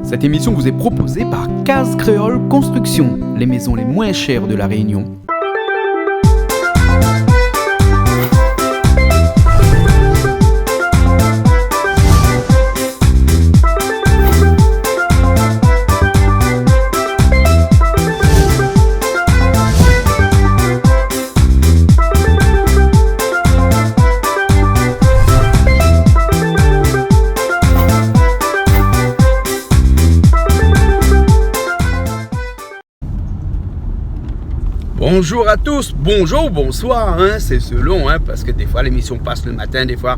Cette émission vous est proposée par Case Créole Construction, les maisons les moins chères de la Réunion. Bonjour à tous, bonjour, bonsoir, c'est selon, parce que des fois l'émission passe le matin, des fois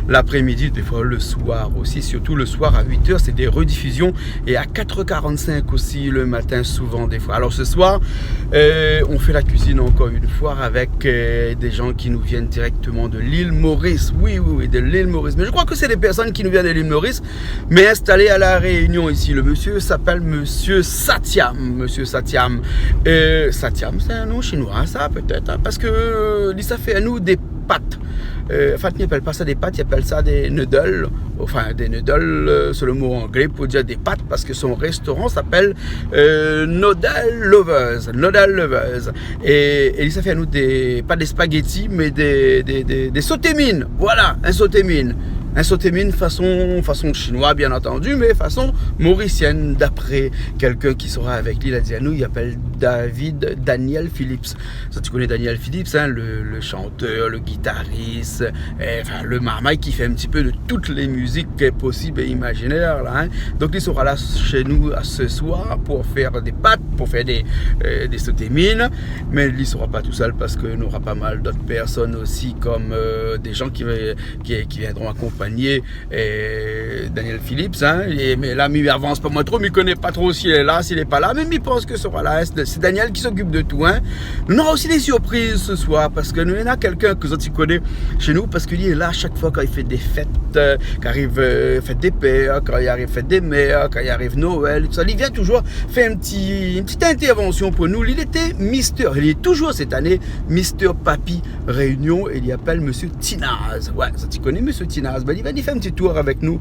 l'après-midi, des fois le soir aussi, surtout le soir à 8h, c'est des rediffusions, et à 4h45 aussi le matin souvent des fois. Alors ce soir, on fait la cuisine encore une fois avec des gens qui nous viennent directement de l'île Maurice, oui, de l'île Maurice, mais je crois que c'est des personnes qui nous viennent de l'île Maurice, mais installées à la Réunion ici. Le monsieur s'appelle Monsieur Satiam, Satiam, c'est un nom chinois, ça peut-être, parce que ça fait à nous des pâtes. Enfin, ils n'appellent pas ça des pâtes, ils appellent ça des noodles. Enfin, des noodles, c'est le mot anglais pour dire des pâtes, parce que son restaurant s'appelle Noodle Lovers. Et ça fait à nous pas des spaghettis, mais des sauté-mines. Voilà, un sauté-mine. Un sauté-mine façon chinois, bien entendu, mais façon mauricienne, d'après quelqu'un qui sera avec lui. Il a dit à nous, il appelle Daniel Phillips. Ça, tu connais Daniel Phillips, le chanteur, le guitariste, enfin, le marmaille qui fait un petit peu de toutes les musiques possibles et imaginaires. Là, Donc, il sera là chez nous ce soir pour faire des pâtes, pour faire des sauté-mines. Mais il ne sera pas tout seul parce qu'il y aura pas mal d'autres personnes aussi, comme des gens qui viendront accompagner Daniel Phillips, mais là, il avance pas moi trop, mais il connaît pas trop s'il est là, s'il est pas là, mais il pense que sera là. C'est Daniel qui s'occupe de tout. Nous aurons aussi des surprises ce soir, parce que nous, il y en a quelqu'un que tu connais chez nous, parce qu'il est là chaque fois quand il fait des fêtes, quand arrive fête des pères, quand il arrive fête des mères, quand il arrive Noël, tout ça. Il vient toujours faire une petite intervention pour nous. Il était il est toujours cette année Mister Papy Réunion, et il appelle Monsieur Tinaz. Ouais, ça tu connais Monsieur Tinaz. Il va faire un petit tour avec nous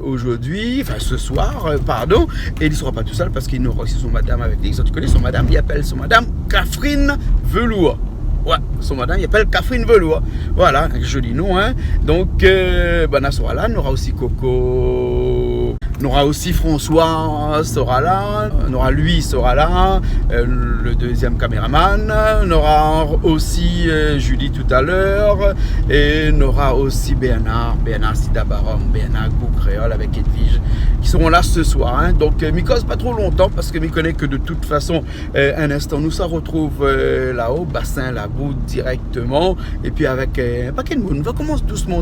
aujourd'hui, enfin ce soir, pardon, et il ne sera pas tout seul parce qu'il aura aussi son madame avec lui. Tu connais son madame, il appelle son madame Catherine Velour. Ouais, son madame, il appelle Catherine Velour. Voilà, un joli nom. Donc, on sera là, on aura aussi Coco. On aura aussi François sera là, on aura lui sera là, le deuxième caméraman, on aura aussi Julie tout à l'heure, et on aura aussi Bernard Sidabarom, Bernard Goukréol avec Edwige, qui seront là ce soir. Donc, m'y cause pas trop longtemps, parce que m'y connaît que de toute façon, un instant, nous ça retrouve là-haut, bassin Lagou directement, et puis avec un paquet de monde, on va commencer doucement,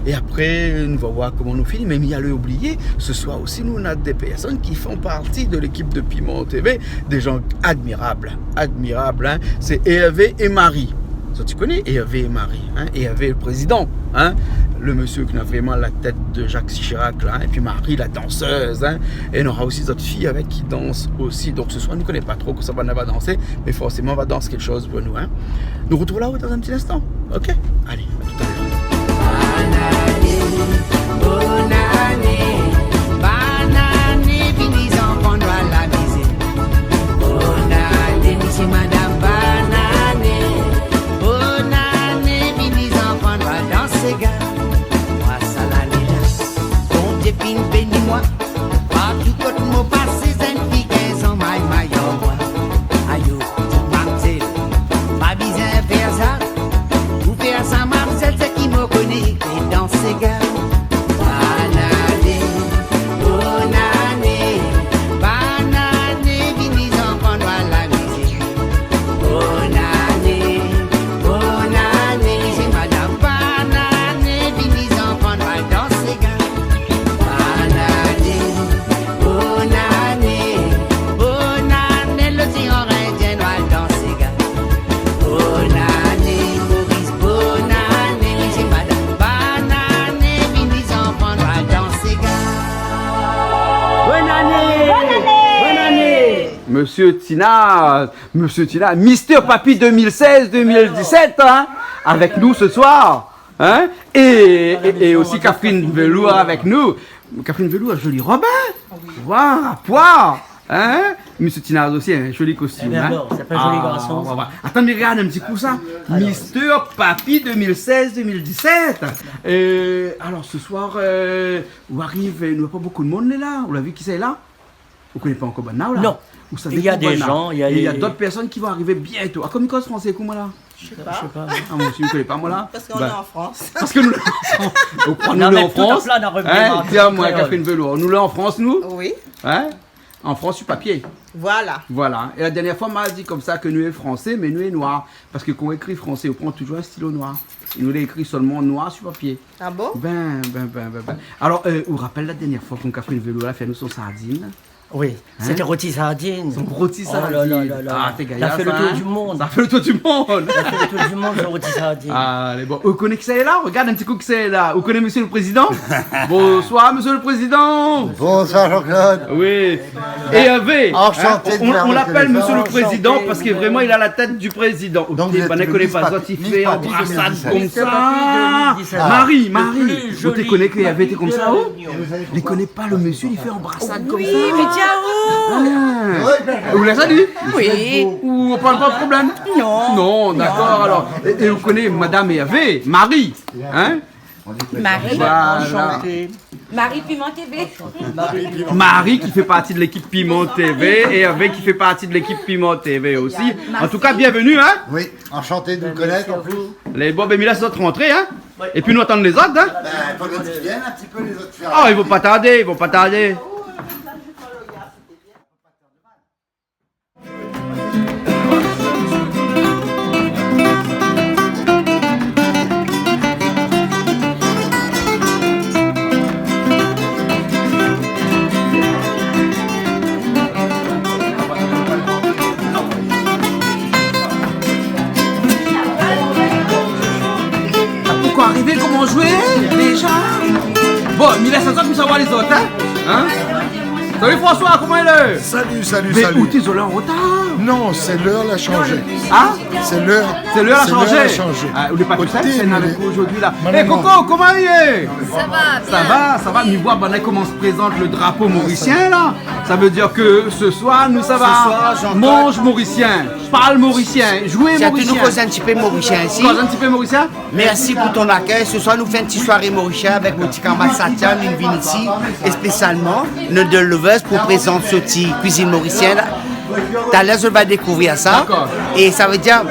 et après, on va voir comment nous finit, mais il y a le oublié. Ce soir aussi, nous, on a des personnes qui font partie de l'équipe de Piment TV, des gens admirables. C'est Hervé et Marie. Ça, tu connais Hervé et Marie. Hervé, le président, le monsieur qui a vraiment la tête de Jacques Chirac, et puis Marie, la danseuse. Et on aura aussi d'autres filles avec qui dansent aussi. Donc ce soir, on ne connaît pas trop que ça va danser, mais forcément, on va danser quelque chose pour nous. Nous retrouvons là-haut dans un petit instant. Ok? Allez, à tout à l'heure. Madame Banane, Bonane, binis enfants doivent danser gars. Moi ça l'année là, ton dépine bénis-moi. Partout côté mon passé, un fille qu'elles ont maille en moi. Aïe, mamzelle, pas besoin de faire ça. Ou faire ça, mamzelle, c'est qui me connaît et danser gars. Monsieur Tinaz, Mister Papy 2016-2017, avec nous ce soir, et aussi Catherine Velour avec nous. Catherine Velour, jolie robe, Waouh, poire. Hein? Monsieur Tinard aussi, un joli costume. Eh bien, alors, c'est pas un joli garçon, on va ça. voir. Attendez, regarde un petit coup ça. Mister Papy 2016-2017. Alors ce soir, où arrive, il n'y a pas beaucoup de monde là. Vous l'avez vu qui c'est là? Vous ne connaissez pas encore Banao là? Non. Vous savez Il y a pour des Banao. gens, il y a Et il y a des- d'autres personnes qui vont arriver bientôt. Ah, comme cause français, comment là? Je sais pas. Ah, moi aussi, vous ne connaissez pas moi là? Parce qu'on Ben, est en France. Parce que nous on prend Non, nous mais en tout en France. plein dans le Hein? Revenu, Tiens-moi, créole. Catherine Velour. Nous là en France, nous? Oui, Hein? En France, sur papier. voilà. Voilà. Et la dernière fois, on m'a dit comme ça que nous sommes français, mais nous sommes noirs. Parce que quand on écrit français, on prend toujours un stylo noir. Et nous l'écrit seulement noir sur papier. Ah bon? Ben. Alors, on rappelle la dernière fois qu'on a fait une vélo, là, fait nous son sardine. Oui, c'était rôti sardine. Son rôti Oh là sardine. là là là. Ah, t'es Ça gaillard, fait le ça, tour hein? du monde. Ça fait le tour du monde. Ça fait le tour du monde, le rôti sardine. Allez, bon. Vous connaissez qui c'est là? Regarde un petit coup qui c'est là. Vous connaissez monsieur le président? Bonsoir, monsieur le président. Bonsoir Jean-Claude. Oui. Et avec, Enchanté de on faire l'appelle votre monsieur le connaissance. président Enchanté. parce que vraiment il a la tête du président. Donc, Ok, vous êtes ben, ne le connaît Miss pas ça, Papi- il Miss fait Papi embrassade 2017. comme Miss ça. Papi 2017. Marie, Le plus vous te joli. connaissez qu'il avait été comme ça, oh? Mignon. Je ne connais pas le monsieur, il fait embrassade comme ça. Oui, mais ciao! Vous l'avez dit? Oui. Ou pas de problème? Non. Non, d'accord, alors. Et vous connaissez madame Hervé, Marie, hein? Marie. Voilà. Marie Piment TV. Marie qui fait partie de l'équipe Piment TV et Hervé qui fait partie de l'équipe Piment TV aussi. En tout cas, bienvenue, hein? Oui, enchanté de vous connaître en plus. Les Bob et Mila sont rentrés, hein? Et puis nous attendons les autres, hein? Il faudrait qu'ils viennent un petit peu les autres faire. Ah, ils vont pas tarder, ils vont pas tarder. Pourquoi arriver, comment jouer déjà? Bon, Mila, ça sort pour savoir les autres, hein? Salut François, comment il est? Salut, Mais où t'es en retard? Non, c'est l'heure l'a changé. Hein? C'est l'heure. C'est l'heure à c'est changer. l'heure à changer. Ah, on n'est pas tout seul, Côté, c'est mais- avec vous aujourd'hui là. Non, Hé non, Coco, comment il est? Ça va, Ça va, nous voir ben, comment se présente le drapeau mauricien là. Ça veut dire que ce soir, nous ça va. soir, Jean-Claude. Mange mauricien, parle mauricien, jouez Tu as mauricien. nous cause un petit peu mauricien ici. Cause un petit peu mauricien? Merci pour ton accueil. Ce soir, nous faisons une petite soirée mauricien avec mon petit camarade Satya, nous venons ici, et spécialement, nos deux lovers pour présenter ce petit cuisine mauricienne. Tout à l'heure, je vais découvrir ça. D'accord. Et ça veut dire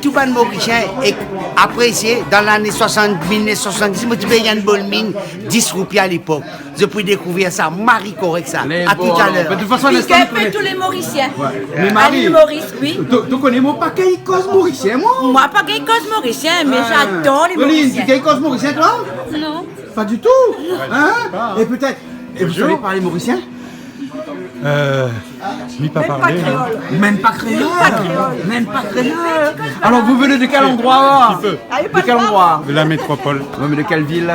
tout le monde mauricien est apprécié. Dans l'année 1970, moi, tu payais une bonne mine, 10 roupies à l'époque. Je peux découvrir ça. Marie correct ça. Les À bons. tout à l'heure. Mais de toute façon, Puis l'instant, un nous peu connaît- tous les Mauriciens. Mais Marie, Annie Maurice, oui. tu connais mon paquet, il cause mauricien, moi? Moi, pas quelque chose Mauricien, mais j'adore les Pauline, Mauriciens. tu cause mauricien, toi? Non. Pas du tout. Hein? Et peut-être. Et vous savez parler mauricien? Ni pas Pas parler. créole. Même pas créole. Même pas créole. Alors vous venez de quel endroit? De quel endroit? De la métropole, Non mais de quelle ville?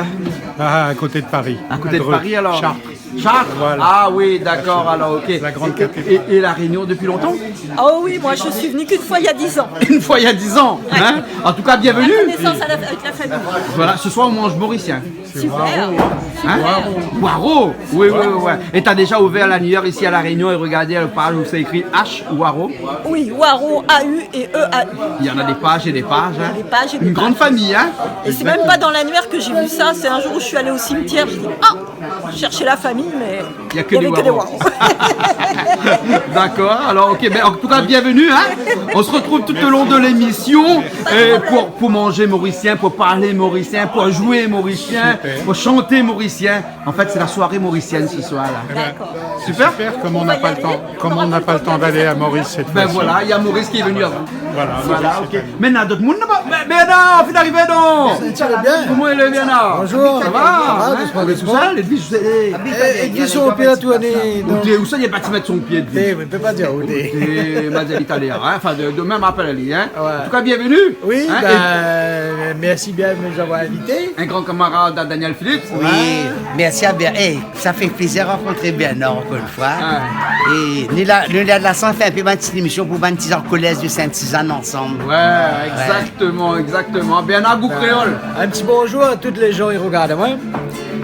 à côté de Paris. À côté de Dreux. Paris alors? Chartres. Chartres. Voilà. Ah oui, d'accord, alors ok. La grande Et- capitale. et la Réunion depuis longtemps? Oh oui, moi je suis venue qu'une fois il y a 10 ans. Une fois il y a 10 ans. Hein? En tout cas, La bienvenue. connaissance avec la famille. Voilà, ce soir on mange mauricien. Super. Hein? Waro. Oui, oui, oui, oui. Et t'as déjà ouvert l'annuaire ici à La Réunion et regardé le page où c'est écrit H Waro. Oui, Waro, AU et EAU. Il y en a des pages et des pages. Hein? Des pages et des Une grande pages. famille, hein? Et c'est même pas dans l'annuaire que j'ai vu ça, c'est un jour où je suis allée au cimetière, je dis ah, chercher la famille, mais Il y a que avait des que des Waro. Waro. D'accord, alors ok, ben, en tout cas bienvenue, hein. On se retrouve tout au long de l'émission pour manger mauricien, pour parler mauricien, pour jouer mauricien, pour chanter mauricien. En fait c'est la soirée mauricienne ce soir là. D'accord. Super. Super, comme on n'a pas le temps, comme on n'a pas le temps d'aller à Maurice cette Ben fois-ci. voilà, il y a Maurice qui est venu avant. Voilà. Voilà, ok. Maintenant d'autres monde là-bas. Bernard, fais d'arriver donc. Ça va bien. Comment il est Bernard? Bonjour. Ça va? Ça va, Hein? doucement, Tout doucement. ça, les devis, je sais. Ils sont au pied à tout année. Où ça, il n'y a pas de mettre son pied de vie. Oui, peut pas dire où t'es. Et Mademoiselle Italien, hein, enfin de même appel à lui. Hein. Ouais. En tout cas, bienvenue. Oui, Hein, merci bien de nous avoir invités. et un grand camarade à Daniel Philippe. Oui, merci à Bernard. Hey, ça fait plaisir de rencontrer Bernard encore une fois. Et nous, là, de la sang, fait un peu ma petite émission pour 20 petits ans collège de Sainte-Suzanne ensemble. Ouais, exactement, exactement. Bernard Goukréole. Un petit bonjour à toutes les gens qui regardent moi.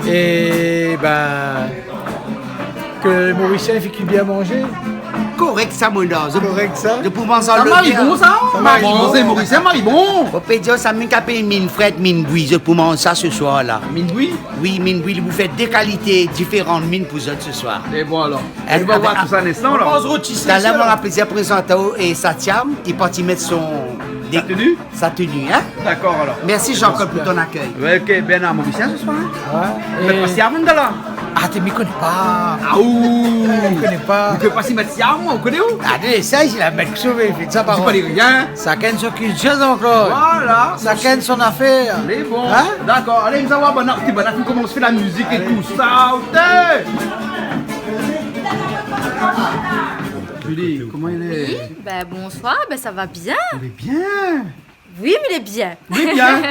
Et ben, que les Mauriciens fait qu'il bien manger. Correct ça, mon gars. Correct ça. Je pouvais en Ça enlever. maribon ça? Maribon, c'est Mauricien Maribon. On peut dire ça, mine capé mine frette, mine bouille. Je peux manger ça ce soir là. Mindoui? Oui, mine bouille, vous faites des qualités différentes mines pour eux ce soir. Et bon alors, Elle on va voir avec- tout ça un instant là. Tout à l'heure, on a plaisir à présenter et Satiam, il est parti mettre Sa tenue? sa tenue, hein? D'accord alors. Merci Jean-Claude pour ton accueil. Ouais, ok, bien à Mauricien ce soir. Hein? Ouais. Vous êtes pas si avant de là? Ah, tu ne me connais pas. Ah ouh! Je ne connais pas. Vous pouvez pas si mettre si avant, vous connaissez où? Allez, ça, il a mettre sauvé. Fait ça par C'est pas les rien. Chacun son culture, Jean-Claude. Voilà. Chacun son affaire. Allez, bon. Hein? D'accord, allez, nous allons voir comment on se fait la musique et tout ça. ok. Julie, comment il est? Ben bonsoir, ben ça va bien. Il est bien. Oui, mais il est bien. Oui, bien.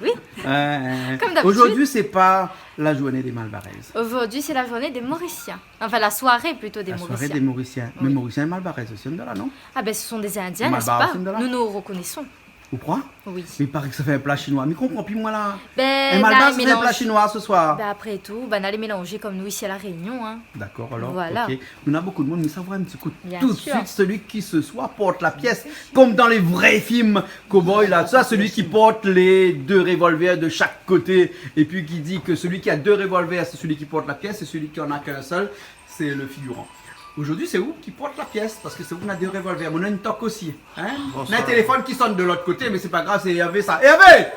Oui. Comme d'habitude. Aujourd'hui, c'est pas la journée des Malbaraises. Aujourd'hui, c'est la journée des Mauriciens. Enfin, la soirée plutôt des La Mauriciens. soirée des Mauriciens. Mais Mauriciens et Malbaraises aussi, on est là, non? Ah ben ce sont des Indiens, Mal n'est-ce barré, pas? c'est de là. Nous nous reconnaissons. Vous croyez? Oui. Mais il paraît que ça fait un plat chinois. Mais comprends plus moi là. Ben, Et là, Malbar, c'est un mélange- plat chinois ce soir. Ben après tout, ben on allait mélanger comme nous ici à La Réunion. Hein. D'accord, alors. Voilà. Ok. On a beaucoup de monde, mais ça va un petit coup. Bien Tout de sûr. suite, celui qui ce soir porte la pièce, comme dans les vrais films cowboy là, ça, celui qui porte les deux revolvers de chaque côté, et puis qui dit que celui qui a deux revolvers, c'est celui qui porte la pièce, et celui qui en a qu'un seul, c'est le figurant. Aujourd'hui, c'est où qui porte la pièce? Parce que c'est où on a des revolvers. On a une toque aussi. Hein? On a un téléphone qui sonne de l'autre côté, mais c'est pas grave, c'est Hervé ça. Hervé!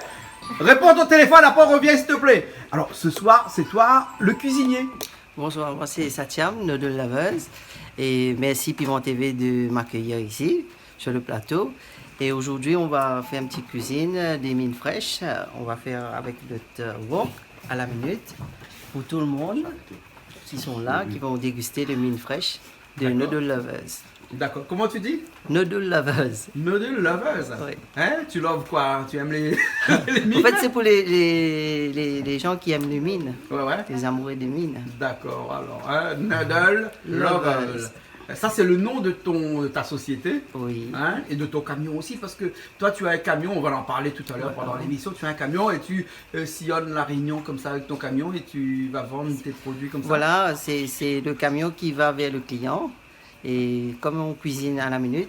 Réponds au téléphone, après reviens s'il te plaît. Alors, ce soir, c'est toi, le cuisinier. Bonsoir, moi c'est Satiam, de laveuse. Et merci Piment TV de m'accueillir ici, sur le plateau. Et aujourd'hui, on va faire une petite cuisine, des mines fraîches. On va faire avec notre wok à la minute pour tout le monde qui sont là, qui vont déguster les mines fraîches de Noodle Lovers. D'accord. Comment tu dis? Noodle Lovers. Noodle loveuse. Oui. Hein? Tu loves quoi? Tu aimes les, les En mines? fait, c'est pour les gens qui aiment les mines, Ouais, ouais. les amoureux des mines. D'accord, alors, hein? Noodle loveuse. Ça, c'est le nom de ta société. Oui. Hein? Et de ton camion aussi, parce que toi, tu as un camion, on va en parler tout à l'heure pendant l'émission. Tu as un camion et tu sillonnes la Réunion comme ça avec ton camion et tu vas vendre tes produits comme ça. Voilà, c'est le camion qui va vers le client. Et comme on cuisine à la minute,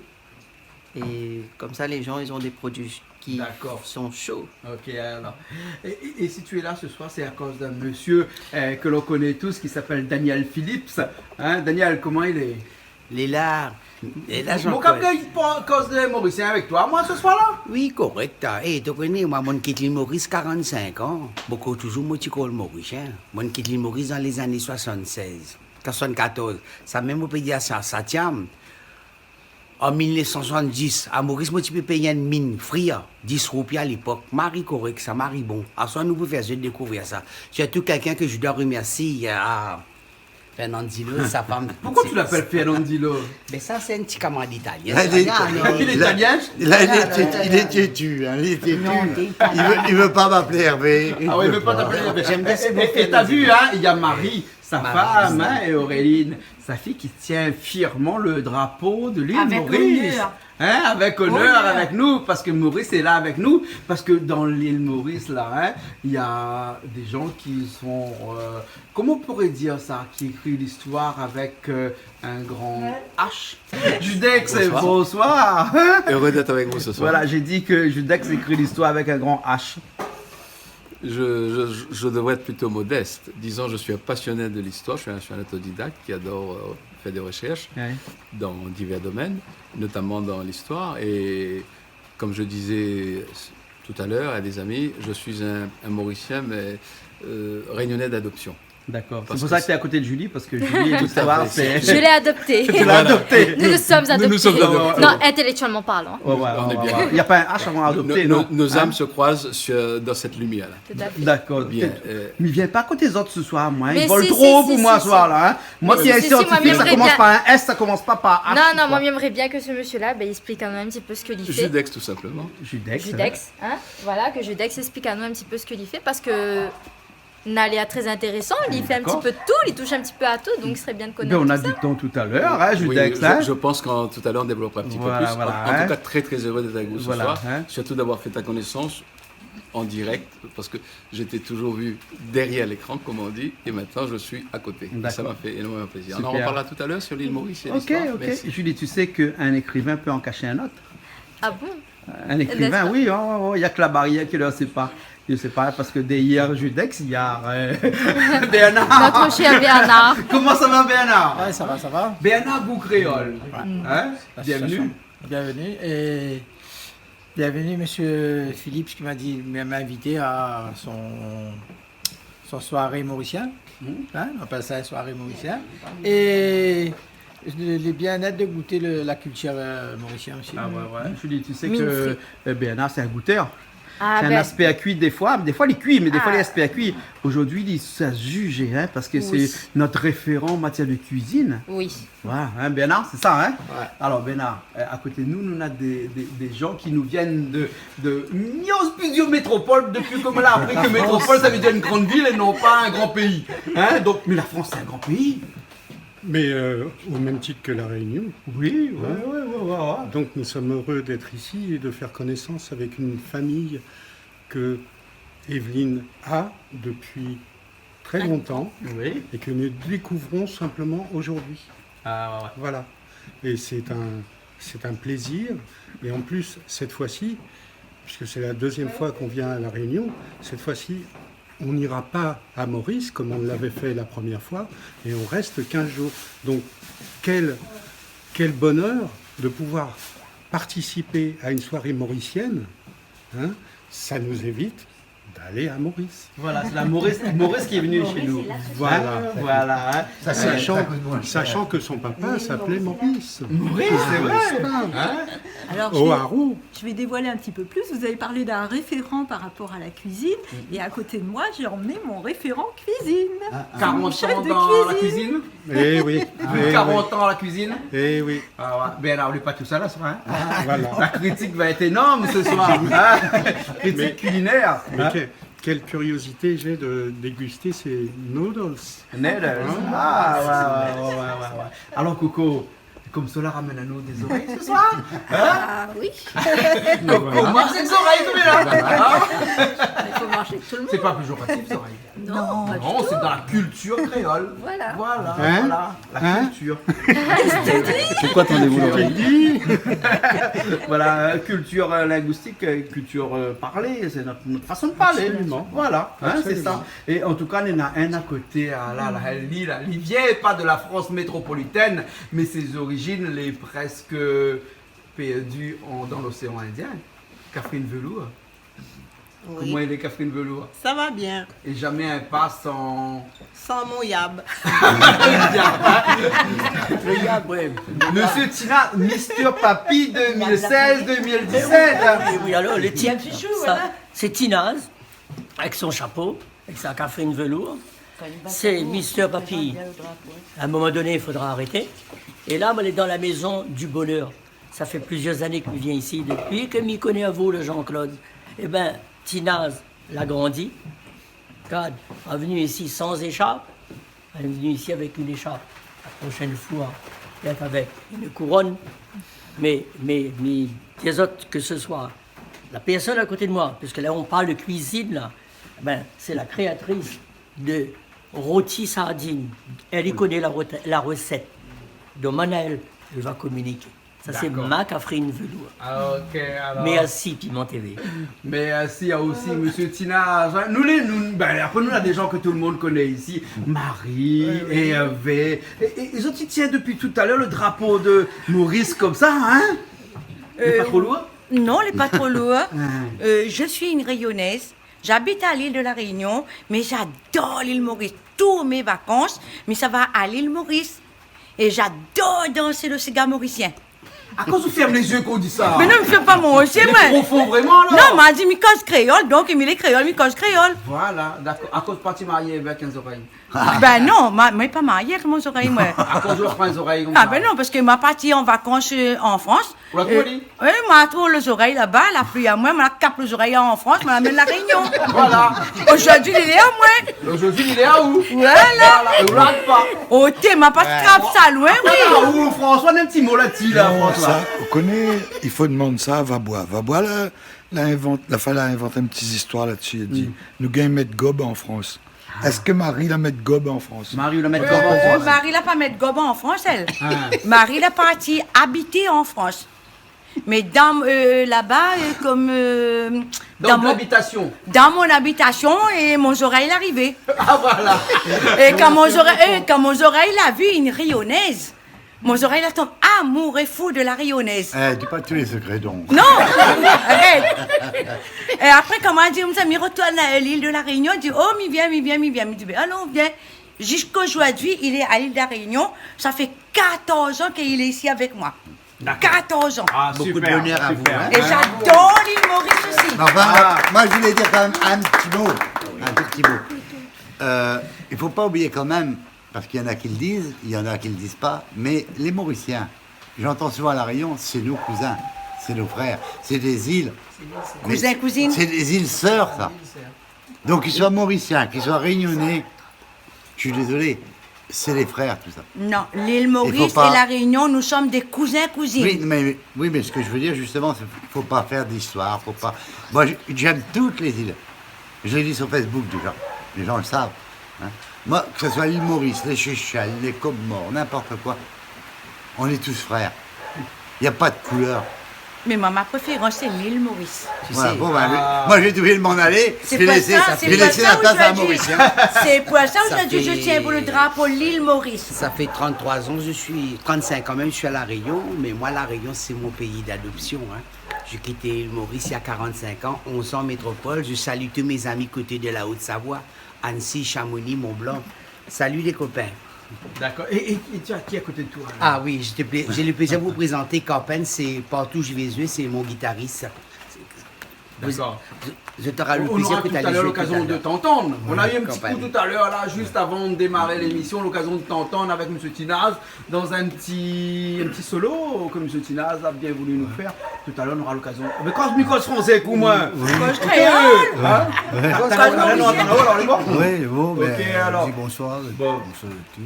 et comme ça les gens ils ont des produits qui D'accord. sont chauds. Ok, alors. Et si tu es là ce soir, c'est à cause d'un monsieur que l'on connaît tous qui s'appelle Daniel Phillips. Hein? Daniel, comment il est? Les lards. Et là, Mon capitaine, il prend cause de Mauricien avec toi, moi, ce soir-là? Oui, correct. Et tu connais, moi, mon quitte l'île Maurice, 45 ans. Beaucoup toujours, moi, tu connais Maurice. Hein? Mon quitte l'île Maurice dans les années 76, 74. Ça même, on peut dire ça, Satiam. En 1970, à Maurice, moi, tu peux payer une mine, fria, 10 roupies à l'époque. Marie correct, ça, Marie bon. À soi, nous pouvons faire découvrir ça. Surtout quelqu'un que je dois remercier à Fernandino, sa femme. Pourquoi tu l'appelles Fernandino? Mais ça, c'est un petit camarade italien. Il est italien? Là, il est têtu, hein, il est têtu. Il veut pas m'appeler Hervé. Ah oui, il veut pas t'appeler. J'aime bien ces mots Et t'as vu, hein, il y a Marie, sa Marie, femme, c'est hein, et Auréline, sa fille qui tient fièrement le drapeau de l'île Avec Maurice. honneur. Hein, avec honneur, avec nous, parce que Maurice est là avec nous, parce que dans l'île Maurice, là, hein, il y a des gens qui sont, comment on pourrait dire ça, qui écrit l'histoire avec un grand H. Judex, bonsoir. Heureux d'être avec vous ce soir. Voilà, j'ai dit que Judex écrit l'histoire avec un grand H. Je devrais être plutôt modeste. Disons, je suis un passionné de l'histoire, je suis un autodidacte qui adore faire des recherches dans divers domaines, notamment dans l'histoire. Et comme je disais tout à l'heure à des amis, je suis un Mauricien, mais réunionnais d'adoption. D'accord. C'est Parce pour que ça que tu es à côté de Julie, parce que Julie est Tout à l'histoire, fait. c'est... Je l'ai adopté. Tu l'as adopté. Nous nous sommes adoptés. nous sommes adoptés. Non, intellectuellement parlant. Ouais, ouais, On est bien. Il n'y a pas un H avant adopté, non? Nos Hein? âmes se croisent dans cette lumière-là. Tout à fait. D'accord. Bien. Mais viens pas à côté des autres ce soir, moi. Mais Ils volent si, trop si, pour si, moi si, ce soir, si. là. Hein? Moi Mais qui est si, si, moi, scientifique, ça j'aimerais commence bien. par un S, ça commence pas par H. Non, non, quoi. moi j'aimerais bien que ce monsieur-là, ben, il explique à nous un petit peu ce qu'il fait. Judex, tout simplement. Judex. Judex, hein? Voilà, que Judex explique à nous un petit peu ce qu'il fait parce que Naléa très intéressant, il fait un D'accord. petit peu de tout, il touche un petit peu à tout, donc il serait bien de connaître Ben, on a tout du ça. temps tout à l'heure, hein, Oui, Judex. hein? je pense qu'en tout à l'heure on développera un petit Voilà, peu plus. voilà, En hein. tout cas, très très heureux d'être avec vous Voilà, ce soir. hein. Surtout d'avoir fait ta connaissance en direct, parce que j'étais toujours vu derrière l'écran, comme on dit, et maintenant je suis à côté. Et ça m'a fait énormément plaisir. Super. On en reparlera tout à l'heure sur l'île Maurice et Ok, l'histoire. ok. Merci. Julie, tu sais qu'un écrivain peut en cacher un autre. Ah bon? Un écrivain, oui, il n'y a que la barrière qui le sépare. Je sais pas, parce que derrière Judex, il y a Bernard. Notre cher Bernard. Comment ça va, Bernard? Ouais, ça va, ça va. Bernard Boucréole. Hein? Bienvenue. Bienvenue. Et bienvenue, monsieur Philippe, qui m'a invité à son soirée mauricien. Hein, on appelle ça soirée mauricien. Et le bien-être de goûter la culture mauricienne aussi. Ah ouais. Julie, tu sais que Bernard, c'est un goûteur. Ah, c'est un ben. aspect à cuire des fois il cuit, mais des fois les aspects à cuire. Aujourd'hui, ça se juge, hein, parce que Oui. c'est notre référent en matière de cuisine. Oui. Voilà, hein, Bernard, c'est ça, hein? Ouais. Alors Bernard, à côté de nous, on a des gens qui nous viennent de plusieurs métropoles, depuis comme on l'a appris que métropole, ça veut dire une grande ville et non pas un grand pays. Hein? Donc, mais la France, c'est un grand pays. Mais au même titre que la Réunion. Oui, ouais. Donc nous sommes heureux d'être ici et de faire connaissance avec une famille que Evelyne a depuis très longtemps et que nous découvrons simplement aujourd'hui. Ah, ouais. Voilà. Et c'est un plaisir. Et en plus, cette fois-ci, puisque c'est la deuxième fois qu'on vient à la Réunion, cette fois-ci, on n'ira pas à Maurice comme on l'avait fait la première fois, et on reste 15 jours. Donc, quel bonheur de pouvoir participer à une soirée mauricienne. Hein, ça nous évite d'aller à Maurice. Voilà, c'est la Maurice qui est venue chez nous. Voilà. Sachant que son papa s'appelait Maurice. Maurice, c'est vrai. Alors, je vais dévoiler un petit peu plus. Vous avez parlé d'un référent par rapport à la cuisine. Et à côté de moi, j'ai emmené mon référent cuisine. 40 ans dans la cuisine. Eh oui. 40 ans à la cuisine. Eh oui. Bernard, on n'est pas tout ça là ce soir. Voilà. La critique va être énorme ce soir. Critique culinaire. Mais quelle curiosité j'ai de déguster ces noodles. Noodles. Ouais. Alors Coco, comme cela ramène à nous des oreilles ce soir. Ah oui. Coco mange des oreilles comme là. Il faut manger tout le monde. C'est pas péjoratif les oreilles. Non, pas du Non, tout. c'est dans la culture créole. Voilà. La culture. C'est quoi attendez-vous l'oreille? Voilà, culture linguistique, culture parlée, c'est notre façon de parler. Absolument. Voilà, hein, c'est ça. Et en tout cas, il y en a un à côté, il vient pas de la France métropolitaine, mais ses origines, les presque perdues dans l'océan Indien. Catherine Velour. Oui. Comment est les Catherine Velour? Ça va bien. Et jamais un pas sans... Sans mon yab. Le yab, oui. Monsieur Tina, Mister Papy 2016-2017. Oui, alors le titre, c'est Tinaz, avec son chapeau, avec sa Catherine Velour. C'est Mister Papy. À un moment donné, il faudra arrêter. Et là, elle est dans la maison du bonheur. Ça fait plusieurs années qu'il vient ici, depuis que m'y connaît à vous, le Jean-Claude. Eh bien, Tinaz l'a grandi. Regarde, elle est venue ici sans écharpe. Elle est venue ici avec une écharpe. La prochaine fois, elle est avec une couronne. Mais les autres, que ce soit la personne à côté de moi, puisque là, on parle de cuisine, là, ben, c'est la créatrice de rôti sardine. Elle y connaît la recette. Donc, Manaël, elle va communiquer. Ça, c'est ma Catherine Velour. Ok, alors. Merci, Piment TV. Merci, il y a aussi Monsieur Tina. Après, nous, on a des gens que tout le monde connaît ici. Marie, Hervé. Et ils ont tient depuis tout à l'heure le drapeau de Maurice comme ça, hein? C'est pas trop lourd? Non, elle n'est pas trop lourd. Je suis une rayonnaise. J'habite à l'île de la Réunion, mais j'adore l'île Maurice. Toutes mes vacances, mais ça va à l'île Maurice. Et j'adore danser le cigare mauricien. À cause vous fermez les yeux qu'on dit ça? Mais non, je ne fais pas mon aussi, moi. Mais profond vraiment, là? Non, m'a dit, mi cause créole, donc il me les créole, mi cause créole. Voilà, d'accord. À cause parti marié avec 15 oreilles. Ben non, mais pas mariée avec mon oreille, moi. À cause de leurs les oreilles comme ça. Ah ben non, parce que ma partie en vacances en France. Vous la trouvez? Oui, m'a trouvé les oreilles là-bas, la pluie à moi, m'a capé les oreilles en France, m'a l'amène la Réunion. Voilà. Aujourd'hui, il est à moi. Aujourd'hui, il est à où? Voilà. Et vous l'avez pas. Oh, t'es ma partie crabe ça loin, oui. Ah, où, François, un petit mot là-dessus, là, François. Ça, vous connaissez, il faut demander ça, va boire femme a inventé une petite histoire là-dessus. Elle dit nous gagnons mettre gobe en France. Est-ce que Marie la met gobe en France? Marie la met gobe en France. Marie n'a pas mis gobe en France, elle. Marie est partie habiter en France. Mais dans là-bas, comme dans mon habitation. Dans mon habitation, et mon oreille est arrivée. Ah voilà. Et quand mon oreille a vu une rayonnaise, mon oreille a tombé amoureux fou de la rayonnaise. Dis pas tous les secrets donc. Non. Arrête. Et après, quand on dit, on retourne à l'île de la Réunion, on dit, oh, mi viens. Il dit, ah non, viens. Jusqu'aujourd'hui, il est à l'île de la Réunion. Ça fait 14 ans qu'il est ici avec moi. 14 ans. Ah, beaucoup super, de bonheur à vous. Hein. Et j'adore l'île Maurice aussi. Enfin, moi, je voulais dire quand même un petit mot. Un tout petit mot. Il ne faut pas oublier quand même, parce qu'il y en a qui le disent, il y en a qui ne le disent pas, mais les Mauriciens, j'entends souvent à La Réunion, c'est nos cousins, c'est nos frères, c'est des îles. Cousins, cousines. C'est des îles sœurs, ça. Donc qu'ils soient Mauriciens, qu'ils soient Réunionnais, je suis désolé, c'est les frères, tout ça. Non, l'île Maurice et la Réunion, nous sommes des cousins-cousines. Oui, mais ce que je veux dire, justement, c'est qu'il ne faut pas faire d'histoire, faut pas... Moi, j'aime toutes les îles. Je l'ai dit sur Facebook, déjà. Les gens le savent. Hein. Moi, que ce soit l'île Maurice, les Seychelles, les Comores, n'importe quoi, on est tous frères. Il n'y a pas de couleur. Mais moi, ma préférence, c'est l'île Maurice. Voilà, bon, moi, j'ai oublié de m'en aller. J'ai laissé la place à Maurice. C'est pour ça aujourd'hui je tiens pour le drapeau l'île Maurice. Ça fait 33 ans, 35 ans même, je suis à La Réunion, mais moi, La Réunion, c'est mon pays d'adoption. Hein. J'ai quitté l'île Maurice il y a 45 ans, 11 ans en métropole. Je salue tous mes amis côté de la Haute-Savoie, Annecy, Chamonix, Mont-Blanc. Salut les copains. D'accord. Et tu as qui à côté de toi? Ah oui, j'ai le plaisir de vous présenter Carpen, c'est partout je vais jouer, c'est mon guitariste. D'accord. Je t'aurai le On plaisir aura que tout tu à l'heure l'occasion de t'entendre. On a eu un petit campagne. coup tout à l'heure, là, juste avant de démarrer l'émission, l'occasion de t'entendre avec M. Tinaz dans un petit solo que M. Tinaz a bien voulu nous faire. Tout à l'heure, on aura l'occasion. Mais quand je m'y français, coup, moi. Coche créole. Alors, les bons? Oui, bon, Ok, alors. Je dis bonsoir, bonsoir à tous.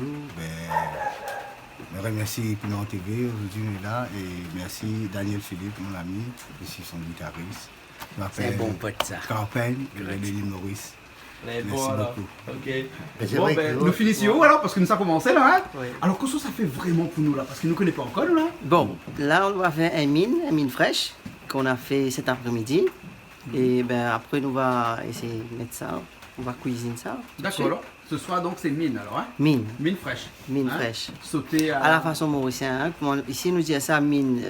Je remercie Piment TV, aujourd'hui on est là, et merci Daniel Philippe, mon ami, je suis son guitariste. C'est un bon pote ça. Carpen, de l'île Maurice. Merci beaucoup. Ok. Bon, nous finissons alors, parce que nous ça commencé là. Hein? Oui. Alors, qu'est-ce que ça fait vraiment pour nous là? Parce qu'ils ne nous connaissent pas encore nous là. Bon, là on va faire une mine fraîche, qu'on a fait cet après-midi. Et après, on va essayer de mettre ça, on va cuisiner ça. D'accord, alors. Ce soir, donc, c'est mine, alors, hein? Mine. Mine fraîche. Mine hein? fraîche. Sauté à la façon mauricienne. Hein? Ici, nous disons ça mine,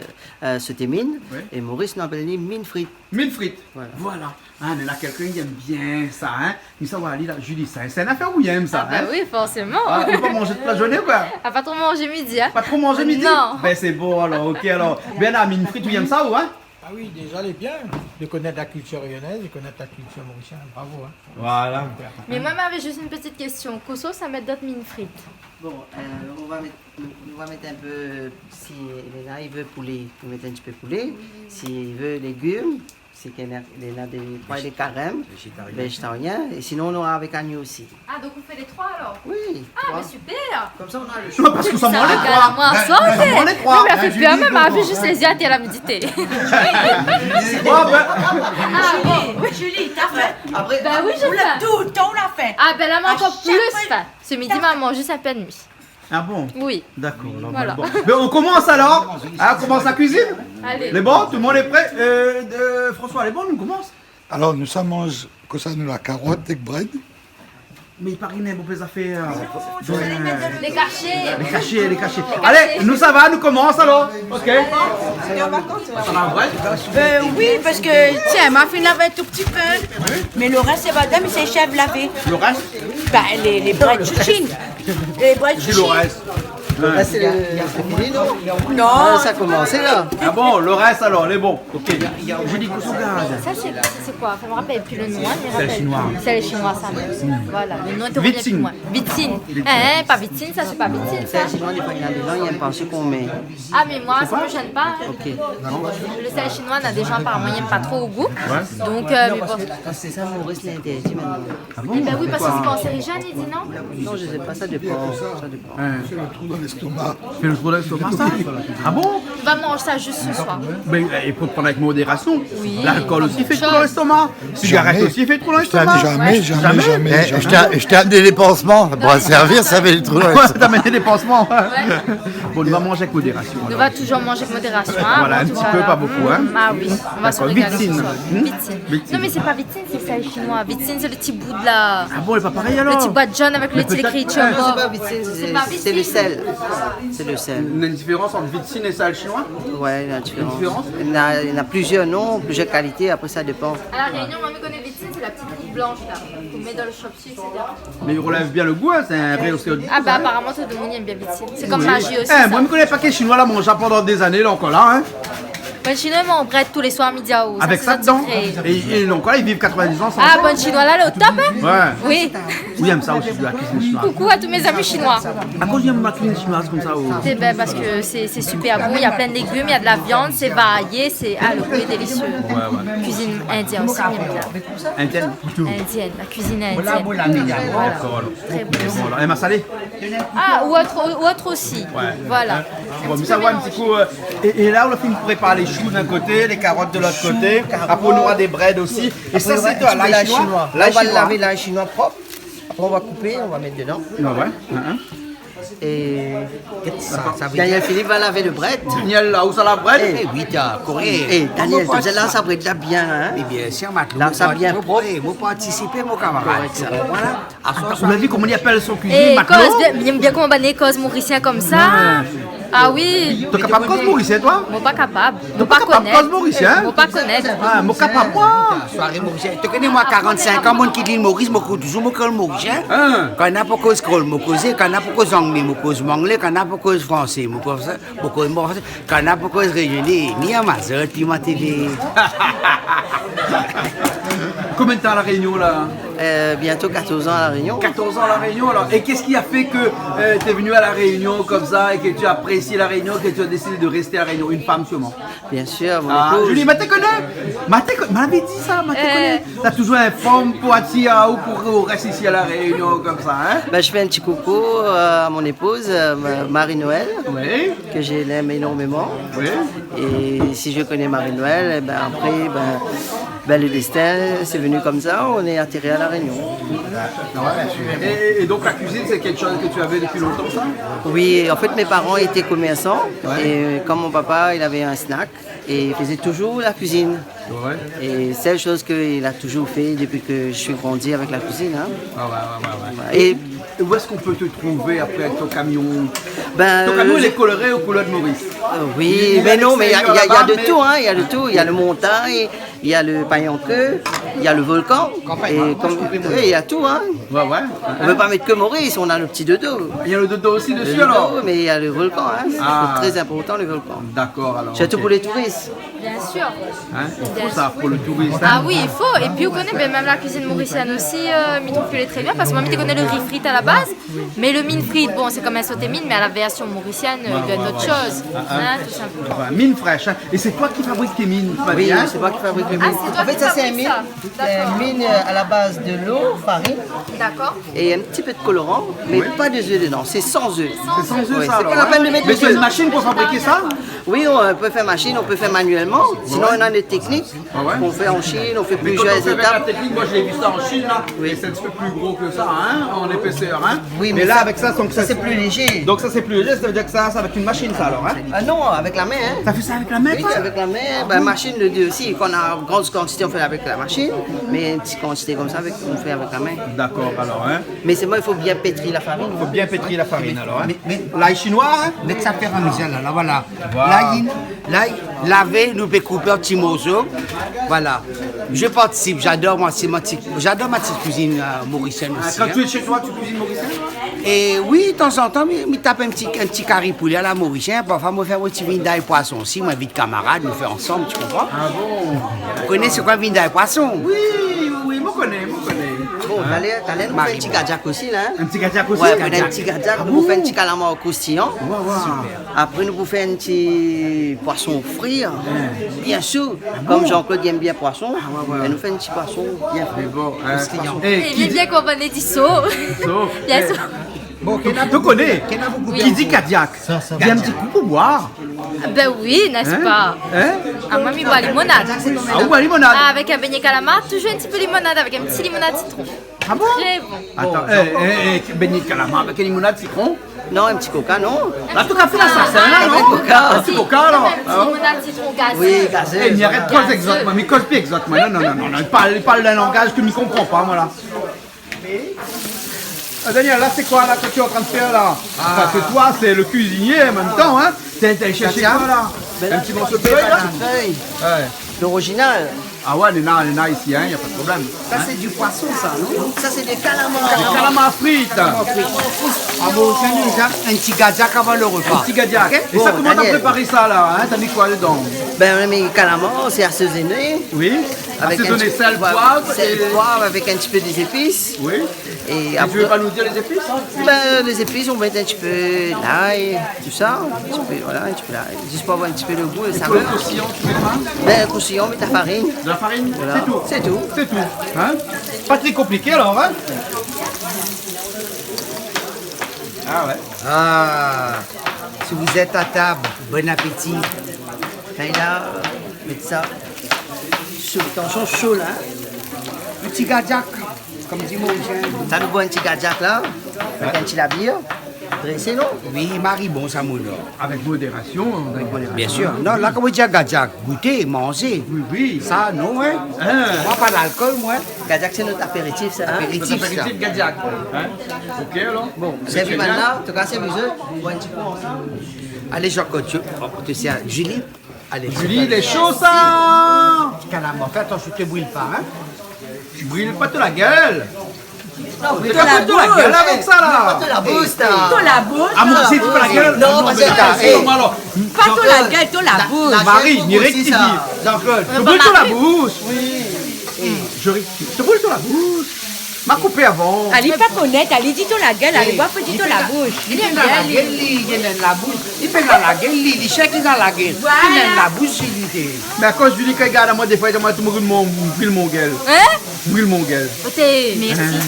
sauté mine. Oui. Et Maurice nous appelle mine frite. Mine frite. Voilà. Ah, mais là, quelqu'un qui aime bien ça, hein? Mais ça va aller là, Julie, c'est une affaire où il aime ça, hein? Oui, forcément. Ah, on peut pas manger toute la journée, quoi? Ah, pas trop manger midi, hein? Pas trop manger midi? Non. Ben, c'est bon, alors, ok, alors. Ben, la mine frite, tu aimes ça, ou, hein? Ah oui, déjà, elle est bien de connaître la culture rayonnaise, de connaître la culture mauricienne. Bravo. Hein. Voilà. Mais moi, j'avais juste une petite question. Kosso, ça met d'autres mines frites. Bon, on va mettre un peu, si Elena il veut poulet, on va mettre un petit peu poulet. S'il veut légumes, c'est qu'elle a des carèmes, végétariens. Et sinon, on aura avec agneau aussi. Ah, donc on fait les trois alors? Oui. Ah, mais super! Comme ça, on a le choix. Parce que ça mange les trois. Moi, ça les trois. Non, mais elle fait peur, même, elle a vu juste les yeux à la méditer. Ah, oui, Julie, t'as fait? Après, ben oui, je fais. Tout le temps, on l'a fait. Ah, ben là, mais encore plus. Ce midi, maman, juste un peu de nuit. Ah bon? Oui. D'accord. Voilà. Bon. Mais on commence alors. Ah, on commence la cuisine. Allez. Les bons, tout le monde est prêt. François, les bons, on commence. Alors, nous ça mange, que ça nous la carotte avec bread. Mais il paraît qu'il y a beaucoup affaires. Les cachets. Les cachets. Allez, nous ça va, nous commence alors. Ok. Oui, parce que, tiens, ma fille l'avait un tout petit peu. Mais le reste, c'est madame, c'est chef lavé. Le reste? Les bread chuchines. Les bread chuchines. Le reste. Là, c'est fini, non? Non. Ah, ça a commencé là. Ah bon, le reste alors, les bons. Ok. Je dis que ça, c'est quoi? Ça me rappelle plus le nom. C'est les Chinois. C'est les Chinois, ça. Voilà, le nom est revenu plus loin. Vitsine. Hein, pas Vitsine, ça, c'est pas Vitsine, ça. C'est les Chinois, des fois, il y en a des gens, ils n'aiment pas ce qu'on met. Ah, mais moi, ça me gêne pas. Ok. Le sel chinois, on a des gens apparemment, ils n'aiment pas trop au goût. Ouais. Donc, mais bon. C'est ça, Maurice l'a interdit maintenant. Ah bon? Eh ben oui, parce que c'est quand c'est jeune, il dit non? Non, je sais pas, ça dépend. Ça dépend. l'estomac. Fait le trop d'estomac, ça? Ah bon? On va manger ça juste ce soir. Mais il faut prendre avec modération. Oui. L'alcool aussi fait Chose. trop dans l'estomac. Cigarette aussi fait trop dans l'estomac. Jamais. Je t'ai amené des pansements. Pour un servir, ça fait le trou. Ouais, t'as amené des pansements. Bon, on va manger avec modération. On va toujours manger avec modération. Hein, Voilà, un en tout petit cas, peu, là. pas beaucoup. Hein. Ah oui, on va se D'accord, régaler. Vitzine. Vitzine. Non, mais c'est pas Vitzine, c'est ça les chinois. Vitzine, c'est le petit bout de la. Ah bon, elle est pas pareil alors? Le petit boîte jaune avec le petit écrit Non, Chumbo. c'est pas Vitzine, c'est le sel. C'est le sel. Il y a une différence entre Vitzine et sal chinois? Ouais, il y a une différence. Il y en a plusieurs noms, plusieurs qualités, après ça dépend. À la Réunion, moi, je connais Vitzine, c'est la petite boule blanche là. Qu'on met dans le chop-suey, etc. Mais il relève bien le goût, hein, c'est un vrai ostéo. Ah bah apparemment tout le monde aime bien Vitzine. C'est comme Oui. magie aussi. Eh, moi, je ne connais pas que les Chinois là mangent pendant des années, là encore là. Hein. Bonne chinois, on brette tous les soirs midi à haut. Avec ça dedans. Et donc là, ils vivent 90 ans sans Ah, ça. bonne chinois là, le top hein? Ouais. Oui. Oui, j'aime ça aussi, de la cuisine chinoise. Coucou à tous mes amis chinois. À cause j'aime ma cuisine chinoise comme ça. C'est ben, parce que c'est super bon, il y a plein de légumes, il y a de la viande, c'est varié, c'est le goût est délicieux. Ouais. Cuisine indienne aussi, j'aime bien. Indienne? Indienne, la cuisine indienne. Voilà. D'accord, alors. Très bon. Et voilà. Et ma salée? Ah, ou autre aussi. Ouais. Voilà. Bon, mais ça va un petit coup. Et là, on a fait une préparer les choux d'un côté, les carottes de l'autre côté. Après, on aura des breads aussi. Et ça, c'est toi, l'ail chinois. Là, on va laver l'ail chinois propre. Après, on va couper, on va mettre dedans. Ouais. Et Daniel Philippe va laver le bread. Daniel, là où ça la bread? Eh oui, t'as correct. Eh Daniel, tu sais là, ça bread là bien, hein? Eh bien, c'est un matelot. Là, ça bien propre. Moi, participer, mon camarade. Voilà. Vous avez vu comment il appelle son cuisine, Et matelot? j'aime bien comment on cause mauricien comme ça. Ah oui. T'es capable de cause mauricien, toi? Moi pas capable. T'es pas capable de cause mauricien? Moi pas connaître. Ah, moi capable, moi. Soirée mauricien. Tu connais, moi, 45 ans, mon qui dit Maurice, moi, toujours, moi, cause mauricien. Quand on a pour cause crole, moi, cause, quand on a pour cause anglais, moi, cause anglais, quand on a pour cause français, moi, cause français, quand on a pour cause régional, ni à ma soeur, ni à ma télé. Combien de temps à La Réunion, là? Bientôt 14 ans à La Réunion. 14 ans à La Réunion, alors. Et qu'est-ce qui a fait que tu es venu à La Réunion comme ça et que tu as apprécié La Réunion, que tu as décidé de rester à La Réunion? Une femme, sûrement. Bien sûr, mon Ah, épouse. Julie, tu connais? M'avait dit ça, connais. T'as toujours un femme pour attirer ou pour rester ici à La Réunion comme ça, hein? Ben, je fais un petit coucou à mon épouse, Marie-Noël, que je l'aime énormément. Et si je connais Marie-Noël, eh ben, après, le destin, c'est venu comme ça, on est atterri à La Réunion. Et donc la cuisine, c'est quelque chose que tu avais depuis longtemps, ça? Oui, en fait, mes parents étaient commerçants. Et comme mon papa, il avait un snack et il faisait toujours la cuisine. Et c'est la chose qu'il a toujours fait depuis que je suis grandi avec la cuisine. Hein. Et où est-ce qu'on peut te trouver après avec ton camion? Ben, Ton camion, il est coloré aux couleurs de Maurice. Oui, mais non, mais il y a de tout, hein, il y a de tout. Il y a le montagne, il y a le paille en queue, il y a le volcan. Et comme, il y a tout, hein. On ne veut pas mettre que Maurice, on a le petit dodo. Il y a le dodo aussi dessus, dodo, alors? Mais il y a le volcan, hein. C'est très important, le volcan. D'accord, alors. Surtout pour les touristes. Bien sûr. Hein? Il faut ça pour le tourisme. Ah oui, il faut. Et puis on connaît même la cuisine mauricienne aussi. Je trouve qu'elle est très bien parce que moi, je connais le riz frites à la base. Mais le mine frites, bon, c'est comme un sauté mine, mais à la version mauricienne, il y a d'autres choses. Hein, tout simplement. Enfin, mine fraîche. Hein. Et c'est toi qui fabriques tes mines? Oui, c'est moi qui fabrique les mines. En fait, ça, c'est un mine. C'est un mine à la base de l'eau, farine. D'accord. Et un petit peu de colorant, mais pas de œufs dedans. C'est sans œufs. C'est sans œufs, ça, c'est alors, pas la peine de mettre mais des tu as œufs. une machine pour fabriquer ça? Oui, on peut faire machine, on peut faire manuellement. Sinon, on a des techniques qu'on fait en Chine, on fait Mais quand plusieurs on fait avec étapes. la technique, moi je l'ai vu ça en Chine, là. Et c'est un petit peu plus gros que ça, hein, en épaisseur, hein. Oui, mais là, avec ça, donc, ça c'est plus léger. Donc ça c'est plus léger, ça veut dire que ça avec une machine, ça alors, hein? Ah non, avec la main. Hein. T'as fait ça avec la main, Oui, toi? avec la main. Machine, le deux aussi. Quand on a une grande quantité, on fait avec la machine. Mais une petite quantité comme ça, on fait avec la main. D'accord, alors, hein. Mais c'est moi, il faut bien pétrir la farine. Il faut bien pétrir la farine, alors, hein. L'ail chinois, hein? Mettre ça faire un misère, là, voilà. L'ail, laver, nous pouvons couper un petit morceau. Voilà. Je participe, j'adore ma petite cuisine mauricienne aussi. Quand tu es chez toi, tu cuisines mauricienne? Et oui, de temps en temps, je tape un petit carré poulet à la mauricienne. Parfois, je fais un petit vin d'ail poisson aussi. Moi, vite camarade, nous faisons ensemble, tu comprends? Ah bon? Vous connaissez c'est quoi le vin d'ail poisson? Oui, je connais. Bon, t'allais nous faire un petit gadjak aussi, là. Hein? Un petit gadjak aussi? Ouais, un petit gadjak, nous faire un petit calamar au croustillant. Après, nous faire un petit poisson frit, bien sûr. Comme Jean-Claude aime bien poisson, elle nous fait un petit poisson bien frit. Bon, Il est bien qu'on va les dire saut. Bien sûr. Bon, tu te connais. Qui dit Cadillac? Il y a un petit coup pour boire. Ben oui, n'est-ce pas? Ah, moi, je bois limonade. Ah, vous bois limonade? Ah, avec un beignet calamar, toujours un petit peu limonade, avec un petit limonade citron. Ah bon? Très bon. Attends, beignet de calamar avec une limonade citron? Non, un petit coca, non. Là, tout à fait l'assassin, là, non? Un petit coca, alors. Un petit limonade citron gazé. Oui, gazé. Il y arrête trois exactement, mais cause plus exactement. Non, il parle d'un langage que je ne comprends pas, moi, là. Ah, Daniel, là, c'est quoi, là, que tu es en train de faire, là? Parce que toi, c'est le cuisinier en même temps, hein? T'es cherché quoi, là? Un petit morceau de feuille, là? Ouais. L'original. Ah ouais, les nains ici, hein, y a pas de problème. Ça, c'est du poisson, ça, non? Ça, c'est des calamars. Des calamars frites. Ah bon, c'est un petit gadiac avant le repas. Un petit gadiac. Ok. Et Bon, ça, comment t'as Daniel. préparé ça, là, hein? T'as mis quoi dedans? Ben, on a mis calamars, c'est assaisonné. Oui. Assaisonné, un petit- sel, poivre. Sel, poivre, avec un petit peu des épices. Oui. Et Tu veux pas nous dire les épices? Ben, les épices, on met un petit peu l'ail, tout ça. Un petit peu, voilà, un petit peu l'ail. Juste pour avoir un petit peu le goût et le saveur. Le croustillant, tu mets quoi? Ben, coussillon, mais ta farine. De la farine? Voilà. C'est tout. C'est tout. C'est tout. Hein? Pas très compliqué, alors, hein? Ah ouais. Ah, si vous êtes à table, bon appétit. Là, mettre ça. Chaud, attention chaud là. Petit gadiac, comme dit mon chien. Ça nous boit un petit gadiac là, avec un petit labir. Dressé, non? Oui, Marie, bon, ça moule. Avec modération, Bien sûr. Non, là, comme on dit gadiac, goûter, manger. Oui, oui. Ça, non, hein? Moi, pas d'alcool, moi. Gadiac, c'est notre apéritif, ça. Apéritif, Notre apéritif Gadiac. Hein? Ok, alors? Bon, c'est vu maintenant, en tout cas, c'est vu, on boit un petit peu ensemble. Allez, Jacques, tu te sers. Julie? Allez, Julie, il est chaud, ça! Calamar, fais attention, tu ne brûles pas, hein? Tu brûles pas de la gueule! Non, Tu te la gueule avec ça, là! Pas de la bouche, Toi la bouche. Ah, moi aussi, tu peux la gueule? Non, parce que alors. Pas toi la gueule, toi la bouche. Marie, n'y rectifie. Jean-Claude, Tu brûles sur la bouche! Oui. Je rectifie. Tu brûles sur la bouche! M'a coupé avant. Allez pas connaître, allez dis toi la gueule, allez boire petit toi la bouche. Il fait dans la gueule, il est dans la bouche. Il fait dans la gueule, il cherche dans la gueule. Il est dans la bouche, il est. Mais à cause du lit qu'il regarde à moi, des fois, il dit, tu brûles mon gueule. Hein? Brûle mon gueule. Merci.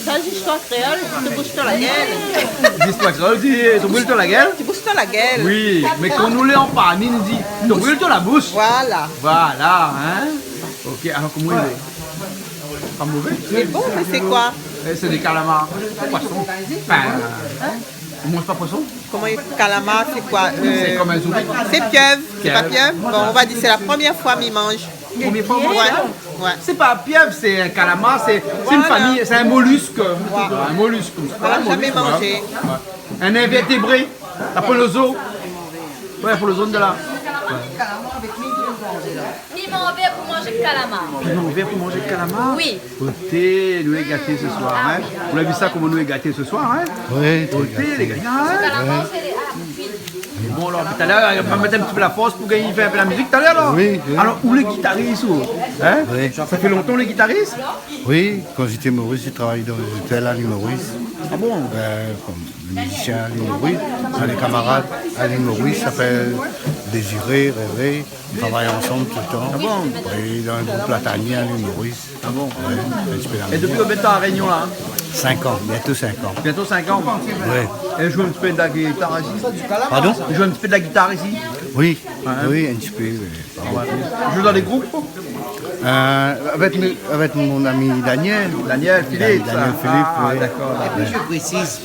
Dans l'histoire créole, tu bouges toi la gueule. Dis-toi que tu brûles la gueule? Tu bouges toi la gueule. Oui, mais quand nous l'en pas, il nous dit, tu brûles la bouche. Voilà. Voilà, hein? Ok, alors comment il est? Pas mauvais? C'est bon, mais c'est quoi? C'est des calamars. Poisson. Enfin, on mange pas poisson? Comment calamar, c'est quoi? C'est comme un zombie. C'est pieuvre. C'est pas Pieuvre. pieuvre? Bon, on va dire c'est la première fois qu'il mange. Première fois, on mange ça? Ouais. C'est pas un pieuvre, c'est un calamar, c'est une famille, c'est un mollusque. Un mollusque. On l'a jamais mangé. Ouais. Un invertébré, apolozo. Ouais, apolozo de là. Piment vert pour manger le calamar. Piment vert pour manger le calamar? Oui. Côté, nous est gâtés ce soir, hein? Vous avez vu ça, comment nous est gâtés ce soir, hein? Oui, Côté, les gars, hein? Calamar, c'est Bon, alors, tout à l'heure, on va mettre un petit peu la force pour gagner faire un peu la musique tout à l'heure, alors? Oui, oui. Alors, où les guitaristes, où? Hein? Oui. Ça fait longtemps, les guitaristes? Oui, quand j'étais Maurice, j'ai travaillé dans les hôtels à l'île Maurice. Ah bon? Comme le musicien à l'île Maurice. On a des camarades à l'île Maurice, s'appellent Désiré, Rêvé. On travaille ensemble tout le temps. Ah bon? Oui, dans un groupe platanier à l'île Maurice. Ah bon? Ouais, un petit peu la Et musique. depuis combien de temps à Réunion, là? 5 ans, bientôt 5 ans. Bientôt 5 ans? Oui. Et je joue un petit peu de la guitare ici? Pardon? Je joue un petit peu de la guitare ici? Oui, Ouais. oui, un petit peu. Oui. Je joue dans des groupes? Avec mon ami Daniel. Daniel Philippe. Daniel Philippe, Ah, oui. d'accord. Et puis je précise,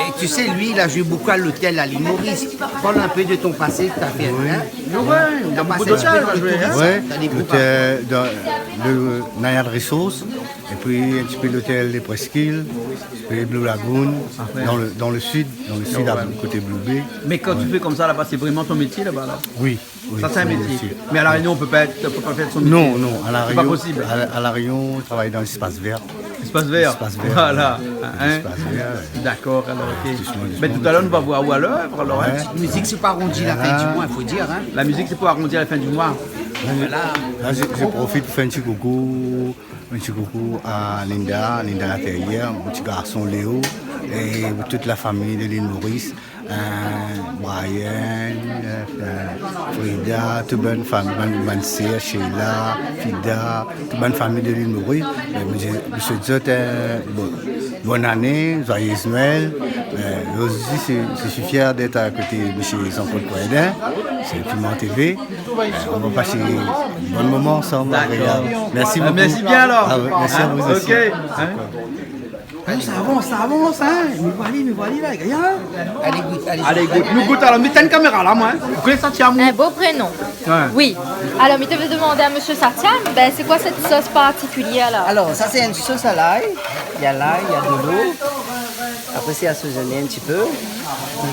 et tu sais, lui, il a joué beaucoup à l'hôtel à l'île Maurice. Parle un peu de ton passé, ta vie. Hein? Ouais, il y a beaucoup d'hôtels à jouer, hein? Oui, l'hôtel le Nayad Resources, et puis un petit peu l'hôtel des Presqu'îles, et puis Blue Lagoon, dans le sud, à côté Blue Bay. Mais quand tu fais comme ça là-bas, c'est vraiment ton métier là-bas là? Oui. Ça c'est un métier. Mais à La Réunion, on peut pas faire son métier. Non, à La C'est pas Réunion, possible. à La Réunion, on travaille dans l'espace vert. Espace vert. Espace vert. Voilà. Hein? L'espace vert. D'accord, alors ok. Mais tout à l'heure, nous va voir où à l'œuvre alors. Ouais. Hein? La musique, c'est pas arrondi la fin du mois, il faut dire. Hein? La musique, c'est pour arrondir la fin du mois. Là, je profite pour faire un petit coucou à Linda Terrière, mon petit garçon Léo, et toute la famille de l'île Maurice, Brian, Frida, toute bonne famille, bonne sœur, Sheila, Fida, toute bonne famille de l'île Maurice. Je souhaite bonne année, joyeuse Noël. Aussi, je suis fier d'être à côté de M. Jean-Claude Coëdin, c'est Piment TV. On va passer un bon moment ensemble. Merci beaucoup. Merci bien alors. Merci à vous aussi. Ok. Ça avance, hein. Me voilà, là, regarde. Allez, goûte. Nous goûte alors, mettez une caméra là, moi. Vous connaissez Satiam? Un beau prénom. Ouais. Oui. Alors, mais tu veux demander à Monsieur Satiam, c'est quoi cette sauce particulière là? Alors, ça c'est une sauce à l'ail. Il y a l'ail, il y a de l'eau. Après, c'est assaisonné un petit peu.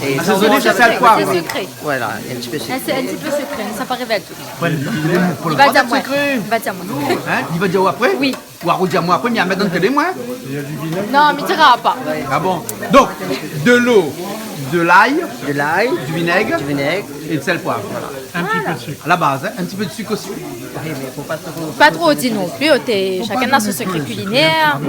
Et assaisonné, c'est ça le poivre. C'est sucré. Voilà, un petit peu sucré. C'est un petit peu sucré, mais ça paraît révèle tout. Pour le Il va dire droit moi. d'être secret. Il va dire moi. Hein? Il va dire où après? Oui. Ou à dire moi après, mais à mettre dans le télé, moi. Non, mais tu n'iras pas. Ah bon? Donc, de l'eau, de l'ail, du vinaigre et de sel poivre. Voilà. Un petit peu de sucre. À la base, hein? Un petit peu de sucre aussi. Pas trop dit non plus, chacun a son secret culinaire.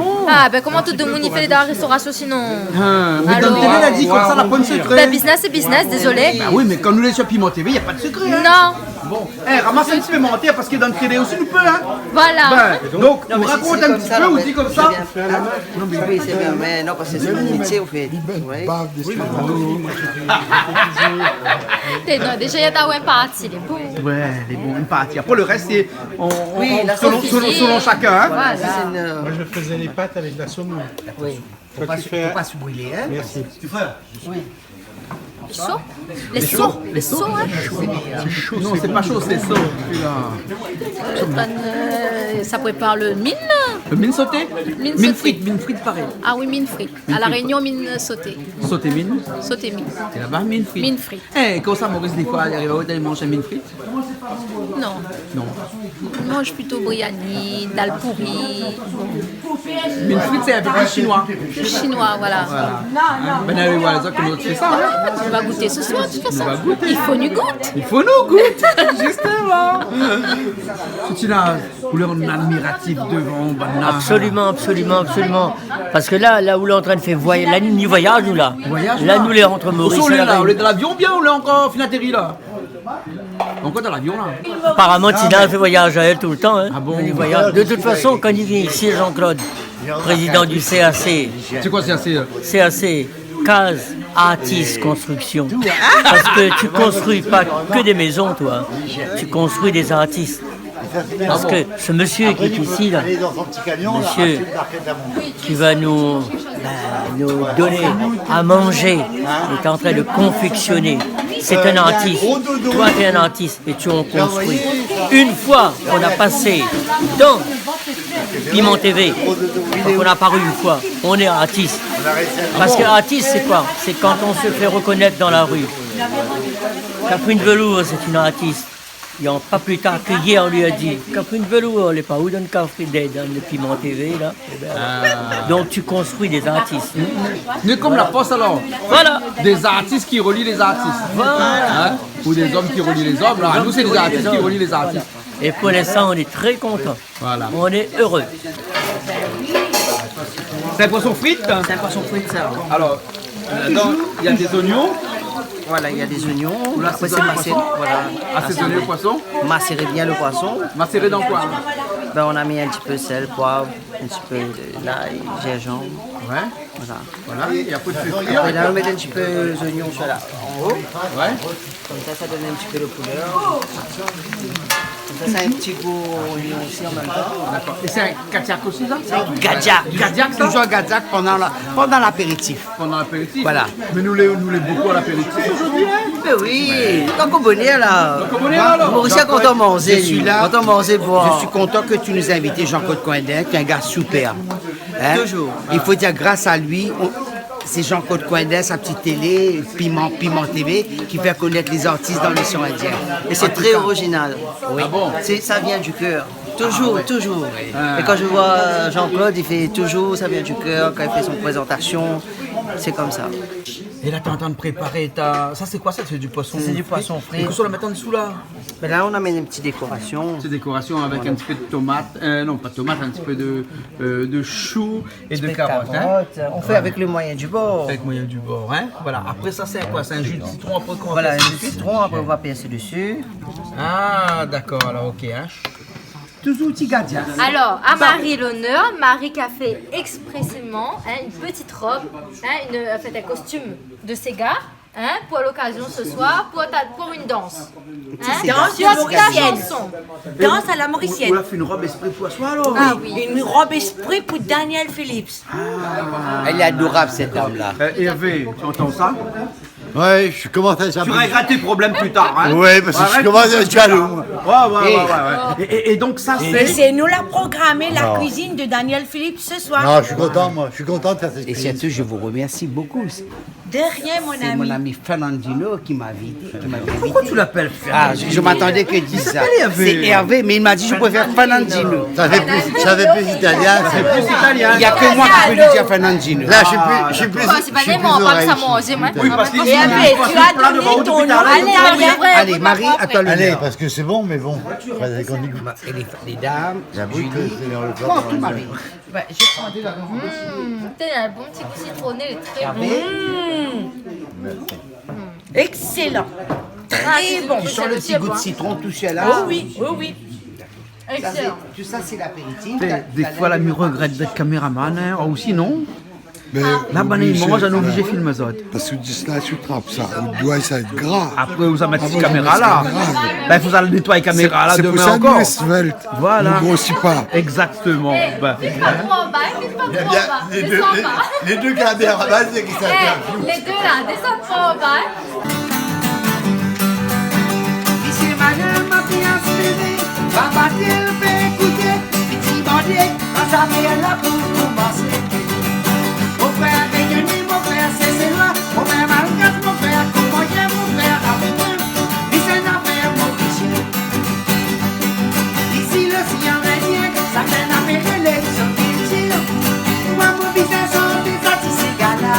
Comment tout le monde y fait dans la restauration sinon? Mais dans le télé, elle a dit comme ça, la bonne secret. Business c'est business, désolé. Oui, mais quand nous les sur Piment TV, il n'y a pas de secret. Hein? Non. Bon, ramasse un petit peu mentir parce que dans le télé aussi, nous peut, hein? Voilà. Donc, on raconte un petit peu, on dit comme ça. Non, mais oui, c'est bien, mais non, parce que c'est mon métier, au fait. Déjà, il y a ta web partie, les bons. Ouais, les bons, une partie. Après, le reste, c'est selon chacun. Hein? Voilà. Moi, je faisais les pâtes avec de la semoule. Oui. Faut pas se brûler, hein? Merci. Tu frère? Oui. Les sauts, hein? C'est chaud. Non, c'est pas chaud, c'est chaud. Ça prépare le mine. Le mine sauté? Mine frite pareil. Ah oui, mine frite. À La Réunion, mine sautée. Sauté mine? Sauté mine. Et là-bas, mine frite. Mine frite. Comment ça, Maurice, des fois, il arrive à aller manger mine frite? Non. Non. Je mange plutôt briani, dal pourri. Mine frite, c'est un peu plus chinois. Chinois, voilà. Ben, allez voir les autres, comment tu fais ça, hein? Tu vas goûter ce soir, de toute façon. On va goûter. Il faut nous goûter. Il faut nous goûter, justement. Tu l'as, vous en admiratif devant. Absolument. Parce que là où on est en train de faire voyage, la nuit voyage, nous là. Là, nous les entre Maurice. On est là, on est dans l'avion bien ou on est encore fin atterri là? Encore dans l'avion là? Apparemment, Tina fait voyage à elle tout le temps. Hein. Ah bon? De toute façon, quand il vient ici, Jean-Claude, président du CAC. C'est quoi CAC? CAC, Case Artiste Construction. Parce que tu construis pas que des maisons, toi. Tu construis des artistes. Parce que ce monsieur qui est ici, là, monsieur qui va nous donner à manger, est en train de confectionner. C'est un artiste. Toi, tu es un artiste et tu en construis. Une fois qu'on a passé dans Piment TV, on a apparu une fois, on est artiste. Parce que artiste, c'est quoi? C'est quand on se fait reconnaître dans la rue. Catherine Velour, c'est une artiste. Il n'y a pas plus tard que hier, on lui a dit Catherine Velour, elle n'est pas où dans le café dans le Piment TV, là. Donc tu construis des artistes. Mais comme la poste alors. Voilà. Des artistes qui relient les artistes. Voilà. Hein? Ou des hommes qui relient les hommes. Là. Nous, c'est des artistes qui relient les artistes. Et pour l'instant, on est très contents. Voilà. On est heureux. C'est un poisson frite? C'est un poisson frite, ça. Alors, là-dedans, il y a des oignons. Voilà, il y a des oignons. Après, c'est macéré. Voilà. Assaisonner le poisson. Macérer bien le poisson. Macérer dans quoi? On a mis un petit peu de sel, poivre, un petit peu d'ail, gingembre. Ouais. Voilà. Et après, tu fais frire. Après, là, on met un petit peu les oignons sur en haut. Ouais. Comme ça donne un petit peu de couleur. Comme ça a un petit goût oignon aussi en même temps. D'accord. Et c'est un gadiac aussi, ça? Gadiac, toujours gadiac pendant l'apéritif. Pendant l'apéritif? Voilà. Mais nous les beaucoup à l'apéritif aujourd'hui, hein? Mais oui, quand on bonnet là. Mauricien, quand on mange, je suis là. Quand on mange, boire. Je suis content que tu nous aies invité Jean-Claude Coëdin, qui est un gars superbe. Hein? Toujours. Il faut dire grâce à lui, c'est Jean-Claude Coëdin, sa petite télé, Piment TV, qui fait connaître les artistes dans l'océan Indien. Et c'est très original. Oui. Ah bon? Ça vient du cœur. Toujours. Et quand je vois Jean-Claude, il fait toujours, ça vient du cœur, quand il fait son présentation, c'est comme ça. Et là, tu es en train de préparer ta... Ça, c'est quoi ça? C'est du poisson frit? C'est du poisson frit. Et qu'est-ce qu'on la met en dessous là? Mais là, on amène une petite décoration. Une petite décoration avec un petit peu de tomate, non pas de tomate, un petit peu de chou et de carottes. Hein? On fait avec le moyen du bord. Avec le moyen du bord, hein? Voilà. Après ça, c'est quoi? C'est un jus de citron après qu'on va Voilà, un pincer jus de citron, après on va pincer dessus. Ah, d'accord, alors ok. Hein? Toujours petit gardien. Alors, à Marie l'honneur, Marie qui a fait expressément une petite robe, en fait un costume de Sega, pour l'occasion ce soir, pour une danse. Danse mauricienne. Danse à la mauricienne. On a fait une robe esprit pour soi alors. Ah oui. Une robe esprit pour Daniel Phillips. Elle est adorable cette dame-là. Hervé, tu entends ça? Ouais, je commence à... Tu régleras tes problèmes plus tard, hein? Ouais, parce que je commence à être jaloux. Ouais. Et donc ça Et c'est... c'est nous la programmer la Non. cuisine de Daniel Phillips ce soir. Non, je suis content, moi. Je suis content de faire cette Et cuisine. surtout, je vous remercie beaucoup. De rien, mon C'est ami. mon ami Fernandino qui m'a invité. Pourquoi tu l'appelles Fernandino? Je m'attendais qu'il dise ça. C'est Hervé, mais il m'a dit je préfère Fernandino. Ça fait plus italien. Il n'y a que moi qui peux lui dire Fernandino. Là, je suis plus C'est pas des mots, on parle ça manger, moi. Oui, parce qu'il Et Hervé, tu as donné ton nom à l'italien. Allez, Marie, attends le Allez, parce que c'est bon, mais bon. Et les dames, J'avoue que c'est dans le plat. prends tout, Marie. Putain, il y a un bon petit coup citronné, il est très bon. Excellent. Très bon. Tu sens le petit goût de citron tout seul là? Oh oui, oh oui. Excellent. Tout ça, c'est l'apéritif. Des fois, la me regrette d'être caméraman, ou sinon, Mais là, ben, il mange, on est obligé de filmer ça. Parce que dis là, tu trappes ça. Au doigt, ça va être gras. Après, vous allez mettre Ah cette bon, caméra c'est là. grave. Ben, il faut aller nettoyer la caméra là C'est pour demain ça encore. que nous, svelte. Voilà. Ne grossit pas. Exactement. Ben, Vite pas trop en bas, vite pas trop en bas. Descends pas. Les deux caméras, c'est qui s'interviewent. Les deux là, descends pas en bas. Ici madame ma fiancée bébé, papa t'il fait écouter, petit bandit, quand ça vient là pour commencer. Mon frère Béguenis, mon frère c'est loin, mon frère Malgache, mon frère Comoyen, mon frère Africain, il c'est une affaire mauricienne. Ici le sien indien, ça fait une affaire élection d'étire. Moi mon business sont des artistes gala.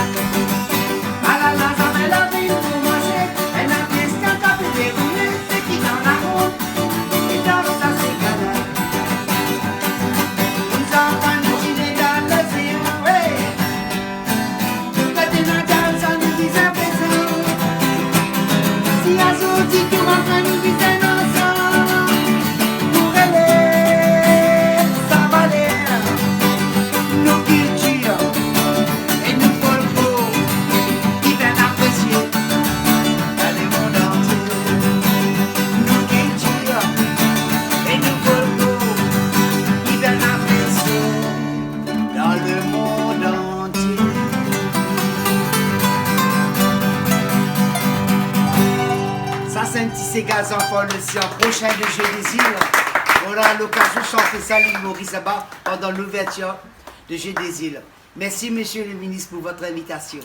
Ah là là, ça fait la vie pour commencer, et la question qu'a fait dérouler, c'est qui dans la route, et dans ça c'est gala. Nous enfants nous dîner dans le zéro, hey. Ça nous disait présent. Si à sorti tout rentre nous disait ensemble. Pour aller, ça va l'air. Nos cultures et nos folklore qui viennent apprécier dans le monde entier. Nos cultures et nos folklore qui viennent apprécier dans le monde entier. Ça c'est un petit Sega enfant le sien prochain de Jeu des Îles. On aura l'occasion de chanter ça l'île Maurice là-bas pendant l'ouverture de Jeu des Îles. Merci monsieur le ministre pour votre invitation.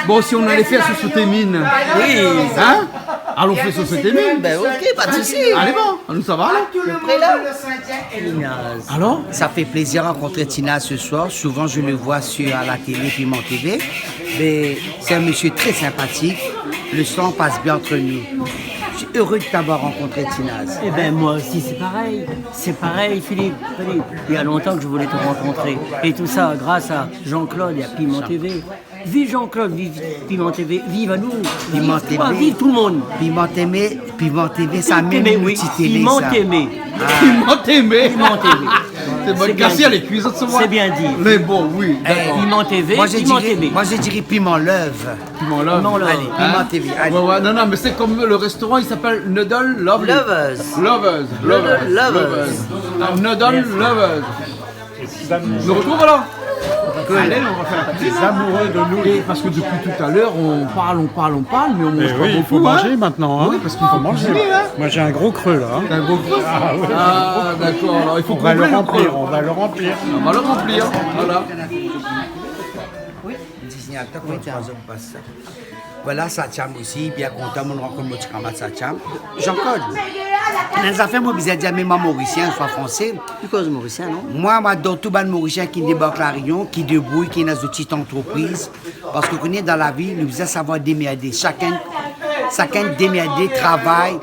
bon, si on allait faire ce sauté mine. Oui. Hein? Allons faire ce sauté mine. Ben ok, pas de souci. Allez, bon, nous ça va là? Tout le monde le soutient et le Alors? Ça fait plaisir de rencontrer Tina ce soir. Souvent, je le vois à la télé, puis mon TV. Mais c'est un monsieur très sympathique. Le sang passe bien entre nous. Je suis heureux de t'avoir rencontré, Tinaz. Eh bien, moi aussi, c'est pareil. C'est pareil, Philippe. Il y a longtemps que je voulais te rencontrer. Et tout ça grâce à Jean-Claude et à Piment TV. Vive Jean-Claude, vive Piment TV, vive à nous. Piment vive toi, TV. vive tout le monde. Piment TV, ça même Piment, une oui. petite télé, Piment ça. aimé. Piment aimé. Piment TV. C'est bon, bien Garcia, dit. les cuisines de ce mois. C'est bien dit. Mais bon, oui. d'accord. Piment TV, Moi, je Piment dirais, TV. moi, je dirais Piment Love. Piment là. Piment Love. Allez, Piment TV. Allez. Ouais, ouais, non, mais c'est comme le restaurant, il s'appelle Noodle Lovely. Lovers. Lovers. Ah, Noodle Lovers. Je retrouve alors. Allez, on va faire Les amoureux de nous. Et parce que depuis tout à l'heure, on parle, mais on mange Eh pas oui, il beaucoup. faut manger maintenant. Hein. Oui, parce qu'il faut manger. Hein. Moi j'ai un gros creux là. Hein. T'as un gros creux. Ah, oui, Ah, d'accord. Alors il faut on va le combler remplir, creux. on va le remplir. On va le remplir. Voilà. Voilà, Satiam aussi, bien content, mon rencontre mon petit camarade Satiam. Jean-Claude, nous avons fait mon bizarre dire même mauricien, soit français. Pourquoi c'est mauricien, non? Moi, dans tout le mauricien qui débarque la Réunion, qui débrouille, qui est dans une petite entreprise. Parce que qu'on est dans la vie, nous devons savoir démerder. Chacun démerder, travaille,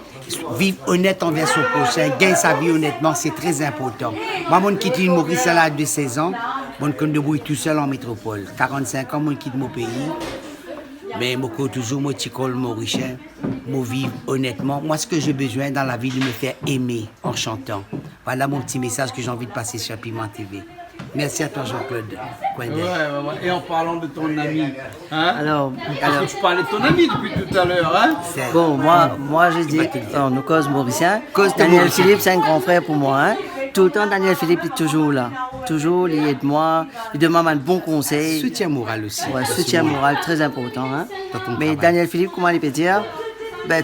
vivre honnête envers son prochain, gagner sa vie honnêtement, c'est très important. Moi, je quitte l'île Maurice à l'âge de 16 ans. Je me débrouille tout seul en métropole. 45 ans, je quitte mon pays. Mais je toujours mon petit col mauricien, je vis honnêtement. Moi, ce que j'ai besoin dans la vie, de me faire aimer en chantant. Voilà mon petit message que j'ai envie de passer sur Piment TV. Merci à toi, Jean-Claude Coindé. Ouais. Et en parlant de ton ami, hein? Alors, Parce que tu parlais de ton ami depuis tout à l'heure, hein? bon, moi je dis, nous cause Mauricien. Daniel Philippe, c'est un grand frère pour moi. Hein. Tout le temps, Daniel Philippe est toujours là. Toujours, il aide moi, il demande un bon conseil. Soutien moral aussi. Ouais, soutien moral, très important. Hein. Mais Daniel Philippe, comment il peut dire?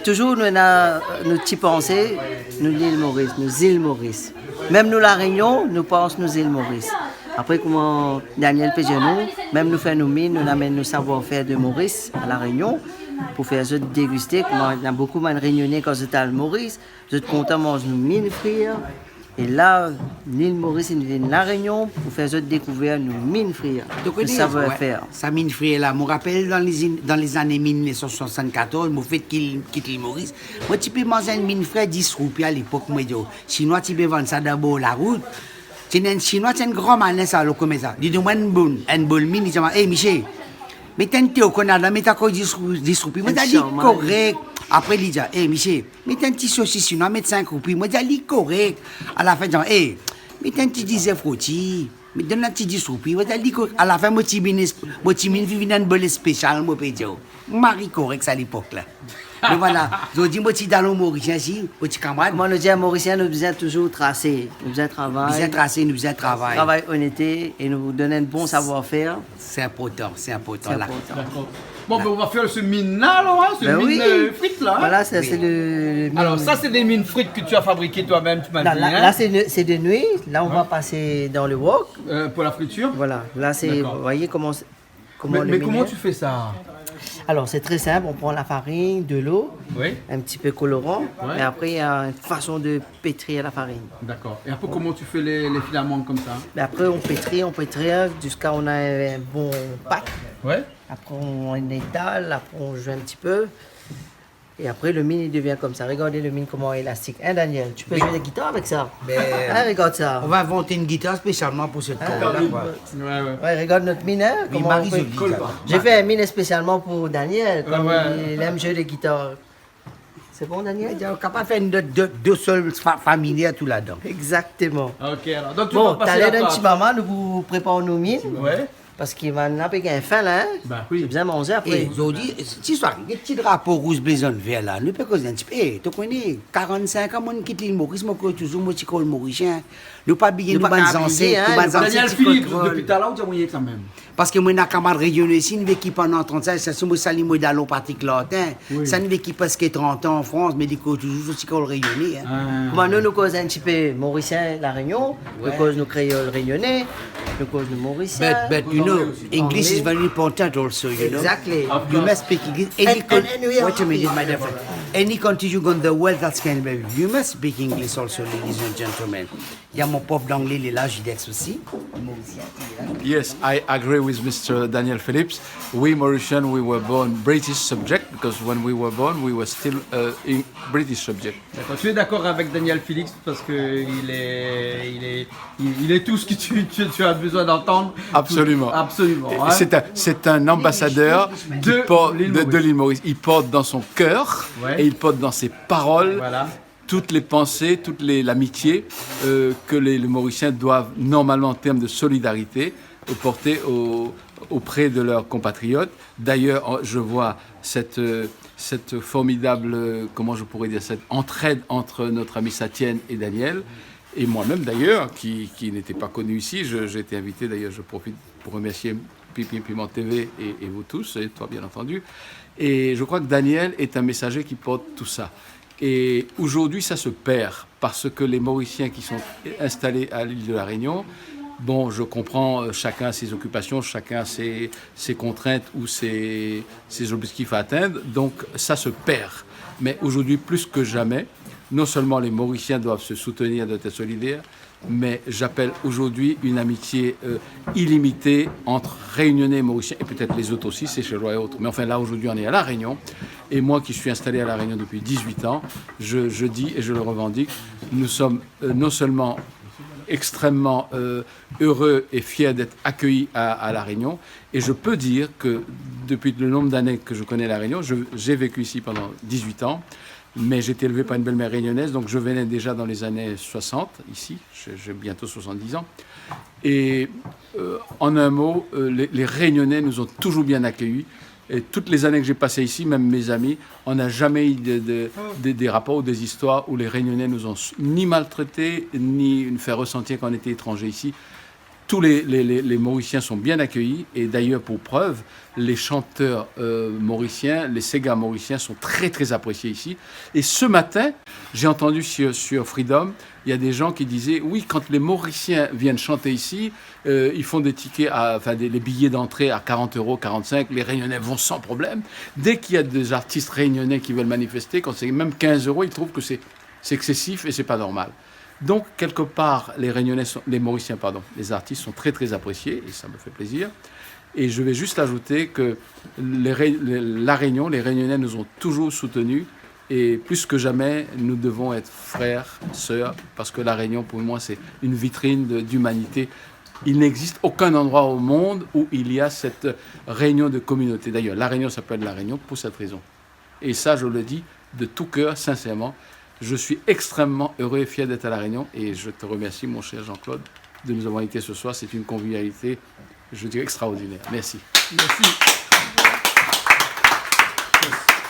Toujours, nous avons nos petites pensées, nous l'île Maurice, nos îles Maurice. Même nous, la Réunion, nous pensons nos îles Maurice. Après, comment Daniel peut dire nous, même nous faire nos mines, nous amène nos savoir-faire de Maurice à la Réunion pour faire ça déguster. Comment il y a beaucoup de Réunionnais quand c'est à Maurice, vous êtes contents de manger nos mines frires. Et là, l'île Maurice, il vient de la Réunion pour faire ça découvrir nos mines frires. Le savoir-faire. Ça mine frire là, je me rappelle dans les années 1974, je fait qu'il quitte l'île Maurice. Moi, tu peux manger une mine frire 10 roupies à l'époque, moi, Chinois, tu peux vendre ça d'abord la route. C'est un Chinois, c'est un grand malin, ça, comme ça. Dis-moi une bonne mine, il dit, hey, Michel, mais t'as un thé au Canada, mais t'as quoi 10 roupies? Moi, t'as dit correct. Après, il dit, hey, Michel, mais t'as un petit saucisse chinois, mais 5 roupies. Moi, t'as dit correct. À la fin, il dit, hey, mais t'as un petit 10 frottis. Mais donne un petit 10 roupies. Moi, t'as dit correct. À la fin, moi, tu viens une bonne spéciale, moi, peux dire. Marie correct, à l'époque, là. Mais voilà, je dis, moi, tu es dans le Mauricien, si, moi, tu camarades. Moi, le dis à Mauricien, nous besoin toujours tracer. Nous besoin travail. Nous besoin tracer, nous besoin travail. Travail honnêteté et nous donner un bon savoir-faire. C'est important, c'est important, là. Bon, on va faire ce mine-là, alors, hein, ce mine frites, là. Hein. Voilà, c'est le... Alors, ça, c'est des mines frites que tu as fabriquées toi-même, tu m'as dit. Là, c'est de nuit. Là, on va passer dans le wok. Pour la friture. Voilà, là, c'est... Vous voyez comment mais comment tu fais ça? Alors, c'est très simple. On prend la farine, de l'eau, un petit peu colorant, et après, il y a une façon de pétrir la farine. D'accord. Et après, comment tu fais les filaments comme ça? Après, on pétrit jusqu'à ce qu'on ait un bon pack. Ouais. Après, on étale, après, on joue un petit peu. Et après, le mine, il devient comme ça. Regardez le mine, comment il est élastique. Hein, Daniel? Tu peux jouer la guitare avec ça? Hein, regarde ça. On va inventer une guitare spécialement pour cette corde-là. Ouais, regarde notre mine. Hein, comment on fait. J'ai fait un mine spécialement pour Daniel, comme il aime jouer la guitare. C'est bon, Daniel? On est capable de faire deux seuls familiers tout là-dedans. Exactement. Ok, alors. Donc, tu bon, vas passer t'as l'air d'un petit maman, nous vous préparons nos mines. Ouais. Parce qu'il va en appeler un fin là. Bah oui. J'ai besoin de manger après. Et aujourd'hui, si soir, les petits drapeaux rouges, blason, vert là, nous peut causer un petit peu. Tu connais, 45 ans, on quitte l'île Maurice, moi, toujours, moi, je suis Mauricien. Nous pas bien, nous pas ancêtres. Daniel Philippe, depuis tout à l'heure, tu as moyen quand même. Parce que moi, j'ai un camarade régional ici, une équipe pendant 35, ça c'est moi, salut, moi, dans l'eau particulier. Ça une équipe presque 30 ans en France, mais du coup, toujours aussi qu'on le rayonné. Moi, nous causons un petit peu Mauricien, la Réunion, nous causons nos créoles réunionnais, nous causons nos Mauriciens. But you know, English is very important also, you know. Exactly. You must speak English. Wait a minute, my dear friend. Any country you go in the world that's can be, you must speak English also, ladies and gentlemen. Il y a mon prof d'anglais, il est là, Jidex aussi. Yes, I agree with Mr. Daniel Phillips. We Mauritians, we were born British subject because when we were born, we were still in British subject. D'accord. Tu es d'accord avec Daniel Phillips parce que il est tout ce que tu as besoin d'entendre. Absolument. Absolument. Hein? C'est un ambassadeur de l'île Maurice. Il porte dans son cœur et il porte dans ses paroles. Toutes les pensées, toute l'amitié que les Mauriciens doivent normalement en termes de solidarité porter auprès de leurs compatriotes. D'ailleurs, je vois cette formidable, comment je pourrais dire, cette entraide entre notre ami Satienne et Daniel, et moi-même d'ailleurs, qui n'était pas connu ici. J'ai été invité, d'ailleurs, je profite pour remercier Piment TV et vous tous, et toi bien entendu. Et je crois que Daniel est un messager qui porte tout ça. Et aujourd'hui, ça se perd parce que les Mauriciens qui sont installés à l'île de la Réunion, bon, je comprends, chacun a ses occupations, chacun a ses contraintes ou ses objectifs à atteindre, donc ça se perd. Mais aujourd'hui, plus que jamais, non seulement les Mauriciens doivent se soutenir, doivent être solidaires, mais j'appelle aujourd'hui une amitié illimitée entre Réunionnais et Mauriciens, et peut-être les autres aussi, Seychellois et autres. Mais enfin, là, aujourd'hui, on est à La Réunion, et moi qui suis installé à La Réunion depuis 18 ans, je dis et je le revendique, nous sommes non seulement extrêmement heureux et fiers d'être accueillis à La Réunion, et je peux dire que depuis le nombre d'années que je connais La Réunion, j'ai vécu ici pendant 18 ans, Mais j'ai été élevé par une belle-mère réunionnaise, donc je venais déjà dans les années 60, ici, j'ai bientôt 70 ans. Et en un mot, les Réunionnais nous ont toujours bien accueillis. Et toutes les années que j'ai passées ici, même mes amis, on n'a jamais eu des rapports ou des histoires où les Réunionnais nous ont ni maltraités, ni fait ressentir qu'on était étrangers ici. Tous les Mauriciens sont bien accueillis. Et d'ailleurs, pour preuve, les chanteurs mauriciens, les Sega mauriciens sont très, très appréciés ici. Et ce matin, j'ai entendu sur Freedom, il y a des gens qui disaient, oui, quand les Mauriciens viennent chanter ici, ils font des tickets, les billets d'entrée à 40 €, 45, les Réunionnais vont sans problème. Dès qu'il y a des artistes réunionnais qui veulent manifester, quand c'est même 15 €, ils trouvent que c'est excessif et c'est pas normal. Donc, quelque part, les Mauriciens, les artistes sont très, très appréciés, et ça me fait plaisir. Et je vais juste ajouter que la Réunion, les Réunionnais nous ont toujours soutenus, et plus que jamais, nous devons être frères, sœurs, parce que la Réunion, pour moi, c'est une vitrine d'humanité. Il n'existe aucun endroit au monde où il y a cette réunion de communauté. D'ailleurs, la Réunion s'appelle la Réunion pour cette raison. Et ça, je le dis de tout cœur, sincèrement. Je suis extrêmement heureux et fier d'être à La Réunion et je te remercie, mon cher Jean-Claude, de nous avoir invités ce soir. C'est une convivialité, je dirais, extraordinaire. Merci. Merci.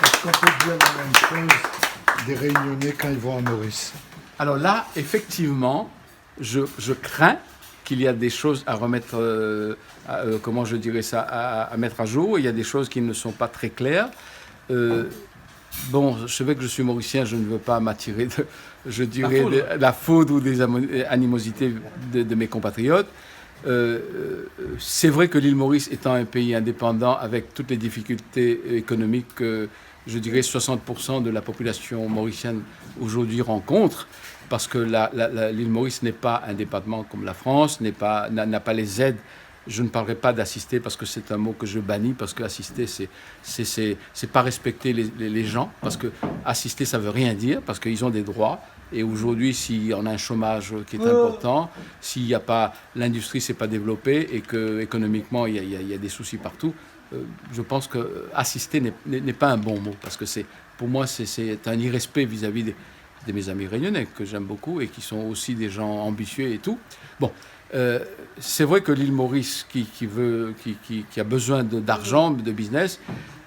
Est-ce qu'on peut dire la même chose des Réunionnais quand ils vont à Maurice? Alors là, effectivement, je crains qu'il y a des choses à remettre, comment je dirais ça, à mettre à jour. Il y a des choses qui ne sont pas très claires. Bon, je sais que je suis mauricien, je ne veux pas m'attirer de la foudre ou des animosités de mes compatriotes. C'est vrai que l'île Maurice étant un pays indépendant avec toutes les difficultés économiques que, je dirais, 60% de la population mauricienne aujourd'hui rencontre, parce que l'île Maurice n'est pas un département comme la France, n'a pas les aides. Je ne parlerai pas d'assister parce que c'est un mot que je bannis, parce que assister, c'est pas respecter les gens, parce que assister, ça veut rien dire, parce qu'ils ont des droits. Et aujourd'hui, si on a un chômage qui est important, s'il n'y a pas, l'industrie s'est pas développée et que économiquement il y a des soucis partout, je pense que assister n'est pas un bon mot, parce que pour moi c'est un irrespect vis-à-vis de mes amis réunionnais que j'aime beaucoup et qui sont aussi des gens ambitieux et tout. Bon. C'est vrai que l'île Maurice qui a besoin d'argent, de business,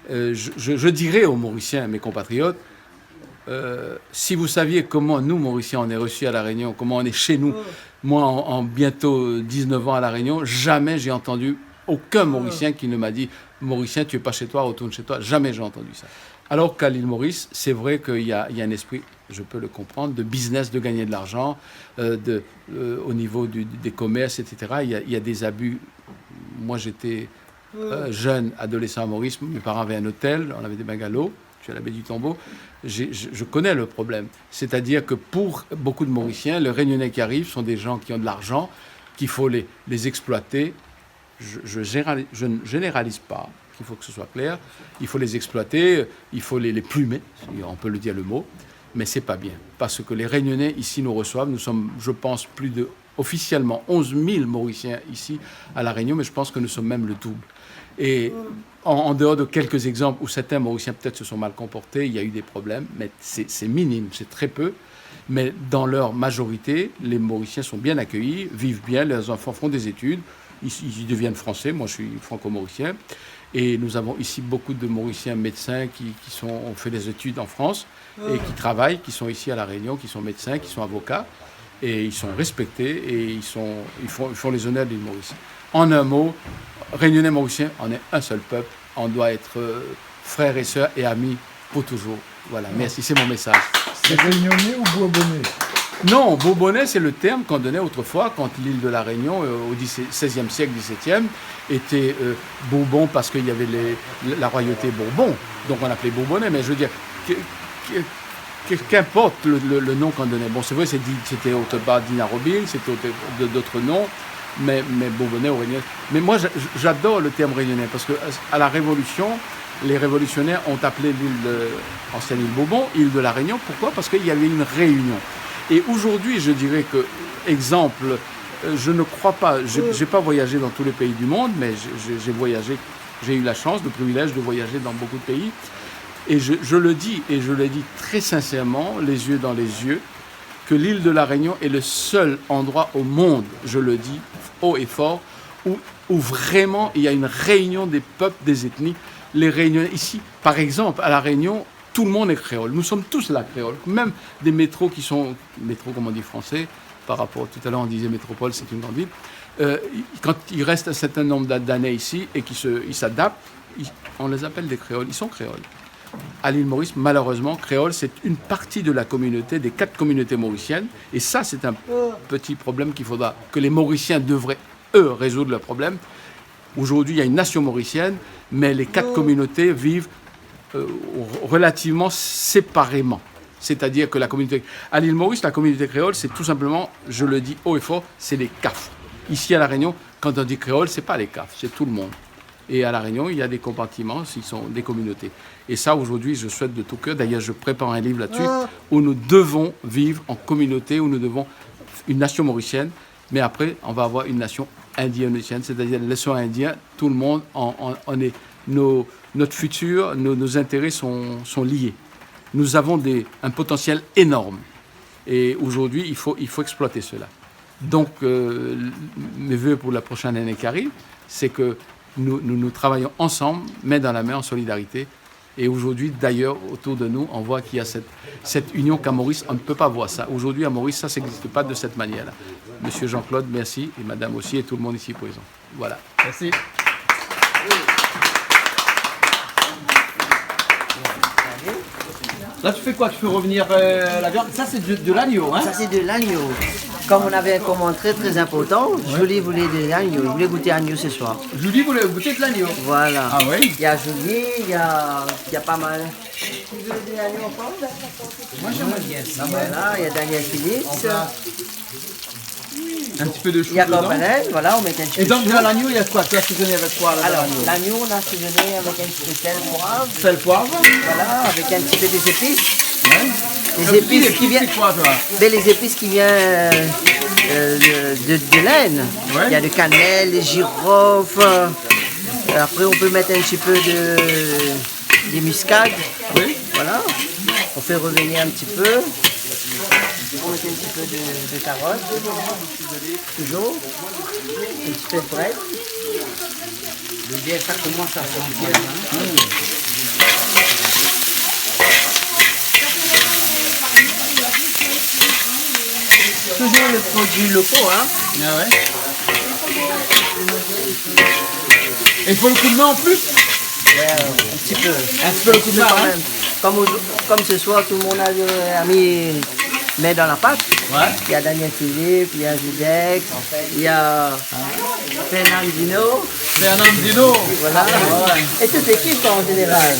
je dirais aux Mauriciens, mes compatriotes, si vous saviez comment nous, Mauriciens, on est reçus à La Réunion, comment on est chez nous, moi en bientôt 19 ans à La Réunion, jamais j'ai entendu aucun Mauricien qui ne m'a dit « Mauricien, tu n'es pas chez toi, retourne chez toi ». Jamais j'ai entendu ça. Alors qu'à l'île Maurice, c'est vrai qu'il y a un esprit, je peux le comprendre, de business, de gagner de l'argent, au niveau des commerces, etc. Il y a des abus. Moi, j'étais jeune, adolescent à Maurice, mes parents avaient un hôtel, on avait des bungalows, je suis à la baie du Tombeau. Je connais le problème. C'est-à-dire que pour beaucoup de Mauriciens, les Réunionnais qui arrivent sont des gens qui ont de l'argent, qu'il faut les exploiter. Je ne généralise pas. Il faut que ce soit clair, il faut les exploiter, il faut les plumer, on peut le dire le mot, mais c'est pas bien, parce que les Réunionnais ici nous reçoivent, nous sommes, je pense, officiellement 11 000 Mauriciens ici à La Réunion, mais je pense que nous sommes même le double. Et en dehors de quelques exemples où certains Mauriciens peut-être se sont mal comportés, il y a eu des problèmes, mais c'est minime, c'est très peu. Mais dans leur majorité, les Mauriciens sont bien accueillis, vivent bien, leurs enfants font des études, ils deviennent français, moi je suis franco-mauricien. Et nous avons ici beaucoup de Mauriciens médecins qui ont fait des études en France et qui travaillent, qui sont ici à La Réunion, qui sont médecins, qui sont avocats. Et ils sont respectés et ils font les honneurs de l'île Maurice. En un mot, Réunionnais Mauriciens, on est un seul peuple. On doit être frères et sœurs et amis pour toujours. Voilà, merci, c'est mon message. C'est Réunionnais ou Bourbonnais? Non, Bourbonnais, c'est le terme qu'on donnait autrefois quand l'île de La Réunion, au XVIe siècle, XVIIe, était Bourbon parce qu'il y avait la royauté Bourbon. Donc on appelait Bourbonnais, mais je veux dire, qu'importe le nom qu'on donnait. Bon, c'est vrai, c'était au part d'Inarobile, c'était d'autres noms, mais Bourbonnais ou Réunionnais. Mais moi, j'adore le terme Réunionnais parce qu'à la Révolution, les révolutionnaires ont appelé ancienne île Bourbon, île de La Réunion. Pourquoi? Parce qu'il y avait une réunion. Et aujourd'hui, je dirais que, exemple, je ne crois pas, je n'ai pas voyagé dans tous les pays du monde, mais j'ai voyagé, j'ai eu la chance, le privilège de voyager dans beaucoup de pays. Et je le dis très sincèrement, les yeux dans les yeux, que l'île de la Réunion est le seul endroit au monde, je le dis haut et fort, où vraiment il y a une réunion des peuples, des ethnies. Les Réunionnais, ici, par exemple, à la Réunion, tout le monde est créole. Nous sommes tous là créoles. Même des métros qui sont, métros comme on dit français, par rapport, tout à l'heure on disait métropole, c'est une grande ville. Quand il reste un certain nombre d'années ici et qu'ils s'adaptent, on les appelle des créoles. Ils sont créoles. À l'île Maurice, malheureusement, créole, c'est une partie de la communauté, des 4 communautés mauriciennes. Et ça, c'est un petit problème que les Mauriciens devraient, eux, résoudre le problème. Aujourd'hui, il y a une nation mauricienne, mais les 4 communautés vivent relativement séparément. C'est-à-dire que la communauté... À l'île Maurice, la communauté créole, c'est tout simplement, je le dis haut et fort, c'est les CAF. Ici, à La Réunion, quand on dit créole, c'est pas les CAF, c'est tout le monde. Et à La Réunion, il y a des compartiments, ils sont des communautés. Et ça, aujourd'hui, je souhaite de tout cœur, d'ailleurs, je prépare un livre là-dessus, où nous devons vivre en communauté, où nous devons une nation mauricienne, mais après, on va avoir une nation indienne-mauricienne, c'est-à-dire l'océan Indien, tout le monde, notre futur, nos intérêts sont liés. Nous avons un potentiel énorme. Et aujourd'hui, il faut exploiter cela. Donc, mes vœux pour la prochaine année qui arrive, c'est que nous travaillons ensemble, main dans la main, en solidarité. Et aujourd'hui, d'ailleurs, autour de nous, on voit qu'il y a cette union qu'à Maurice, on ne peut pas voir ça. Aujourd'hui, à Maurice, ça n'existe pas de cette manière-là. Monsieur Jean-Claude, merci, et madame aussi, et tout le monde ici présent. Voilà. Merci. Là, tu fais quoi? Tu fais revenir la viande? Ça, c'est de l'agneau, hein? Ça, c'est de l'agneau. Comme on avait un commande très très important, Julie voulait de l'agneau. Il voulait goûter l'agneau ce soir. Julie voulait goûter de l'agneau? Voilà. Ah oui? Il y a Julie, il y a pas mal. Tu veux de l'agneau encore? Moi, j'aimerais bien ça. Voilà, il y a Daniel Philippe. Un petit peu de chou il y a dedans. Corpanel, voilà, on met un petit peu Et donc, de dans l'agneau, il y a quoi? Tu as assaisonné avec quoi? Là, alors, l'agneau, on a assaisonné avec un petit peu de sel, poivre. Sel, poivre. Voilà, avec un petit peu des épices. Ouais. Les épices qui viennent. C'est quoi, toi? Mais les épices qui viennent de laine. Ouais. Il y a de cannelle, des girofles. Après, on peut mettre un petit peu de muscade. Oui. Voilà. On fait revenir un petit peu. On met un petit peu de carottes. Toujours. Un petit peu de bread. Le bien, ça commence à sentir. Toujours le produit locaux, hein. Ah ouais. Et il faut le coup de main en plus? Un petit peu. Un petit peu le coup de main, quand hein. même. Comme ce soir, tout le monde a mis main dans la pâte. Ouais. Il y a Daniel Philippe, il y a Judex, il y a Fernandino. Fernandino. Voilà. Et toute l'équipe en général.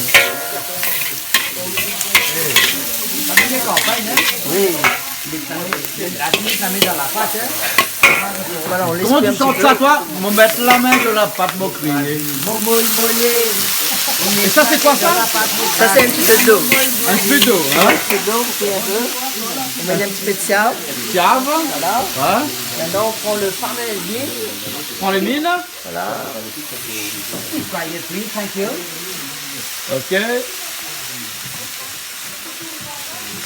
Oui. Voilà, on laisse Comment un tu petit sens peu. ça, toi? Me mettre la main de la pâte moquerie. Et ça, c'est quoi ça? Ça, c'est un petit peu d'eau. Un peu d'eau, Un hein? petit peu d'eau, on met un petit peu de sable. Cave. Voilà. Ouais. Maintenant, on prend le farmel d'huile. Prends les mines. Voilà. Ok.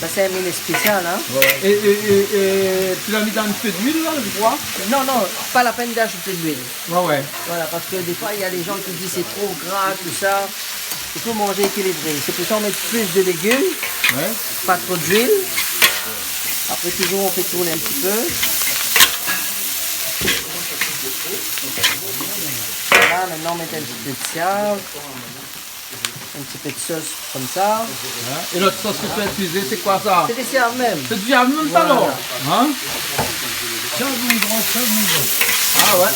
Ça, c'est un mine spécial, hein. Et tu l'as mis dans un peu d'huile, là, je crois? Non, non, pas la peine d'ajouter de l'huile. Ouais, ouais. Voilà, parce que des fois, il y a des gens qui disent c'est trop gras, tout ça. Il faut manger équilibré. C'est pour ça qu'on met plus de légumes, Ouais. pas trop d'huile. Après, toujours, on fait tourner un petit peu. Voilà, maintenant, on met un petit peu de sable. Un petit peu de sauce comme ça. Et l'autre sauce que tu as utilisée, c'est quoi ça? C'est des sable même. C'est du diable même Voilà. alors? Hein? Ah ouais.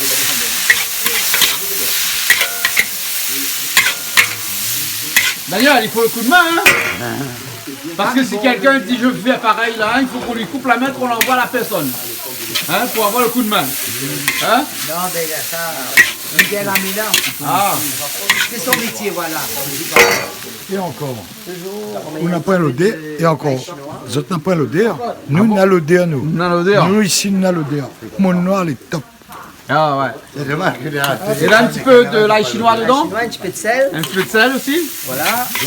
D'ailleurs, il faut le coup de main, hein? Parce que si quelqu'un dit je fais pareil là, il faut qu'on lui coupe la main, qu'on l'envoie à la personne. Hein? Pour avoir le coup de main. Hein? Non, mais ça, Miguel a mis là. Ah. C'est son métier, voilà. Et encore. Toujours, On n'a pas l'odeur, et encore. Vous autres n'avez pas l'odeur. Nous, on a l'odeur, nous. On a l'odeur. Nous, ici, on a l'odeur. Mon noir, il est top. Ah ouais. C'est dommage que les Et là, un petit peu de l'ail chinois dedans. Un petit peu de sel. Un petit peu de sel aussi. Voilà. Tu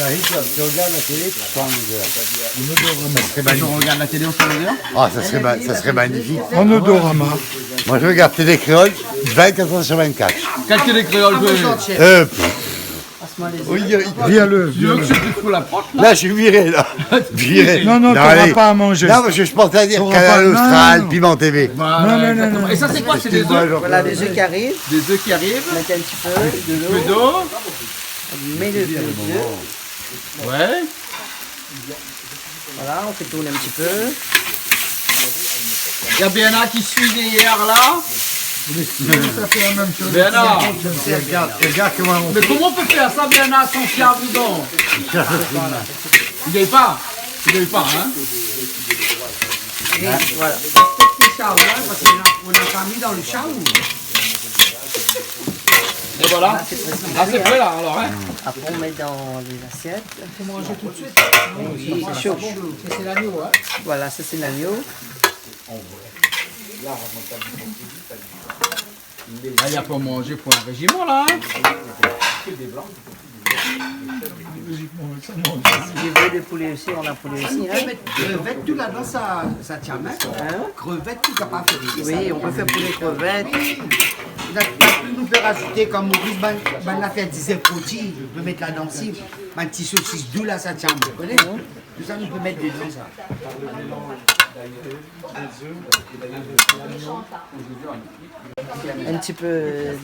regardes la télé, tu sens Tu regardes la télé, on sent l'odeur. Ah, ça serait magnifique. En odorama. Moi, je regarde Télé Créole 24 heures sur 24. Quelle télé créole Viens-le. Tu veux que je te fous la porte là? Là, je suis viré, là. Viré. Non, non, t'auras allez. pas à manger. Non, parce que je pensais à dire T'auras Canal pas- Austral, non. Piment TV. Voilà, exactement. Et ça, c'est quoi? C'est des œufs? Voilà, des œufs qui arrivent. Des œufs qui arrivent. On met un petit peu de Un peu l'eau. d'eau. On met le œuf. Ouais. Voilà, on fait tourner un petit peu. Il y a Béana qui suit derrière là. Ça fait la même chose. Béana. Regarde comment on Mais comment on peut faire ça, Béana, sans fiable dedans? Il gagne pas. Il gagne pas, hein? Et voilà. On n'a pas mis dans le char. Et voilà. Là, C'est prêt là alors, hein? Après, on met dans les assiettes. Il faut manger tout de suite. Oui, c'est chaud. Ça, c'est l'agneau, hein. Voilà, ça c'est l'agneau. Là, il y a pas manger pour un régiment là. Hein? Si j'ai veux de poulet aussi, on a poulet aussi. Hein. Crevette, tout là-dedans, ça tient même. Crevette, tout capable de faire. Oui, on peut faire poulet crevette. Tu peux nous faire rajouter comme Maurice, ben la fait 10 rôti, je peux mettre là-dedans aussi. Un petit saucisse doux là, ça tient, vous connaissez? Tout ça, nous peut mettre dedans ça. Un petit peu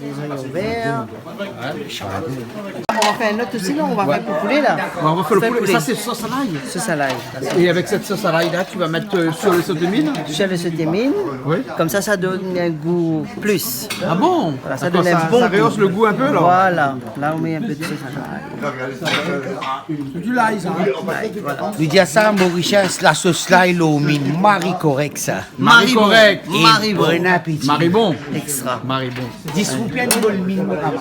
des oignons verts. On va faire un autre aussi, là. On va faire le poulet, là. On va faire le poulet. Ça, c'est sauce à l'ail. Sauce à l'ail. Et avec cette sauce à l'ail là, tu vas mettre sur le saut de mine? Sur le saut de mine. Oui. Comme ça donne un goût plus. Ah bon? Voilà, ça Attends, donne un bon ça goût. rehausse le goût un peu là. Voilà. Là, on met un peu de sauce à l'ail. Du l'ail, ça. Je dis à ça, Mauritius, la sauce l'ail, l'eau mine, Marie correct ça. Marie correct. Marie bon. Bon appétit. Marie bon. Extra. Marie bon. 10 roupies de bol mine, mon camarade.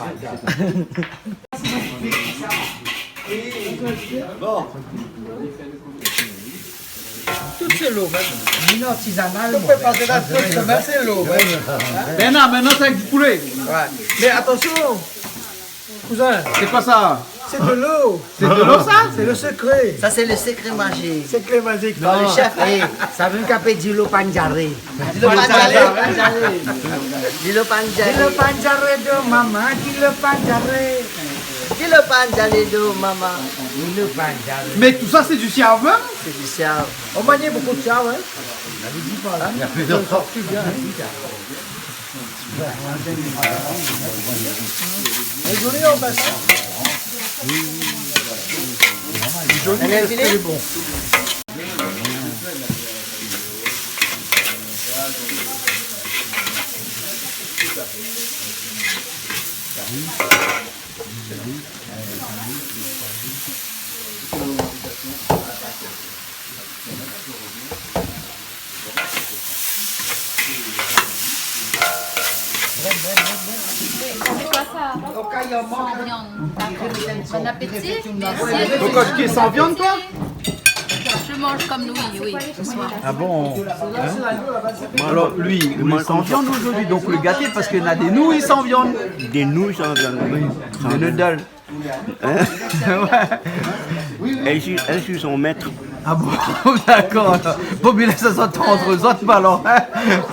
Tout c'est l'eau, Mine artisanale. on peut passer la semaine, c'est l'eau. Béana, maintenant c'est avec du poulet. Ouais. Mais attention, cousin, C'est quoi ça? c'est de l'eau. C'est de l'eau ça? C'est le secret. Ça, c'est le secret magique. Secret magique. Non, le chef, Ça veut qu'après du lo panjaré. dis le panjalé. Dis le panjalé. Dis le panjaré de maman, dis le panjaré. Dis le panjalé de maman. Dis le panjaré. Mais tout ça c'est du siave même? C'est du cerf. On maniait beaucoup de ça, hein. Il y a plusieurs sortes. Désolé, on passe. Elle est filée? bon. C'est quoi ça? Bon appétit. Merci. Donc tu es sans viande toi? Je mange comme Louis, oui, ce soir. Ah bon? Alors lui, il mange sans viande aujourd'hui, donc le gâté parce qu'il y en a des nouilles sans viande. Des nouilles sans viande, oui. Des noodles. Elle suit son maître. Ah bon, d'accord. Bon, mais là, ça s'entend entre eux autres, alors. Hein?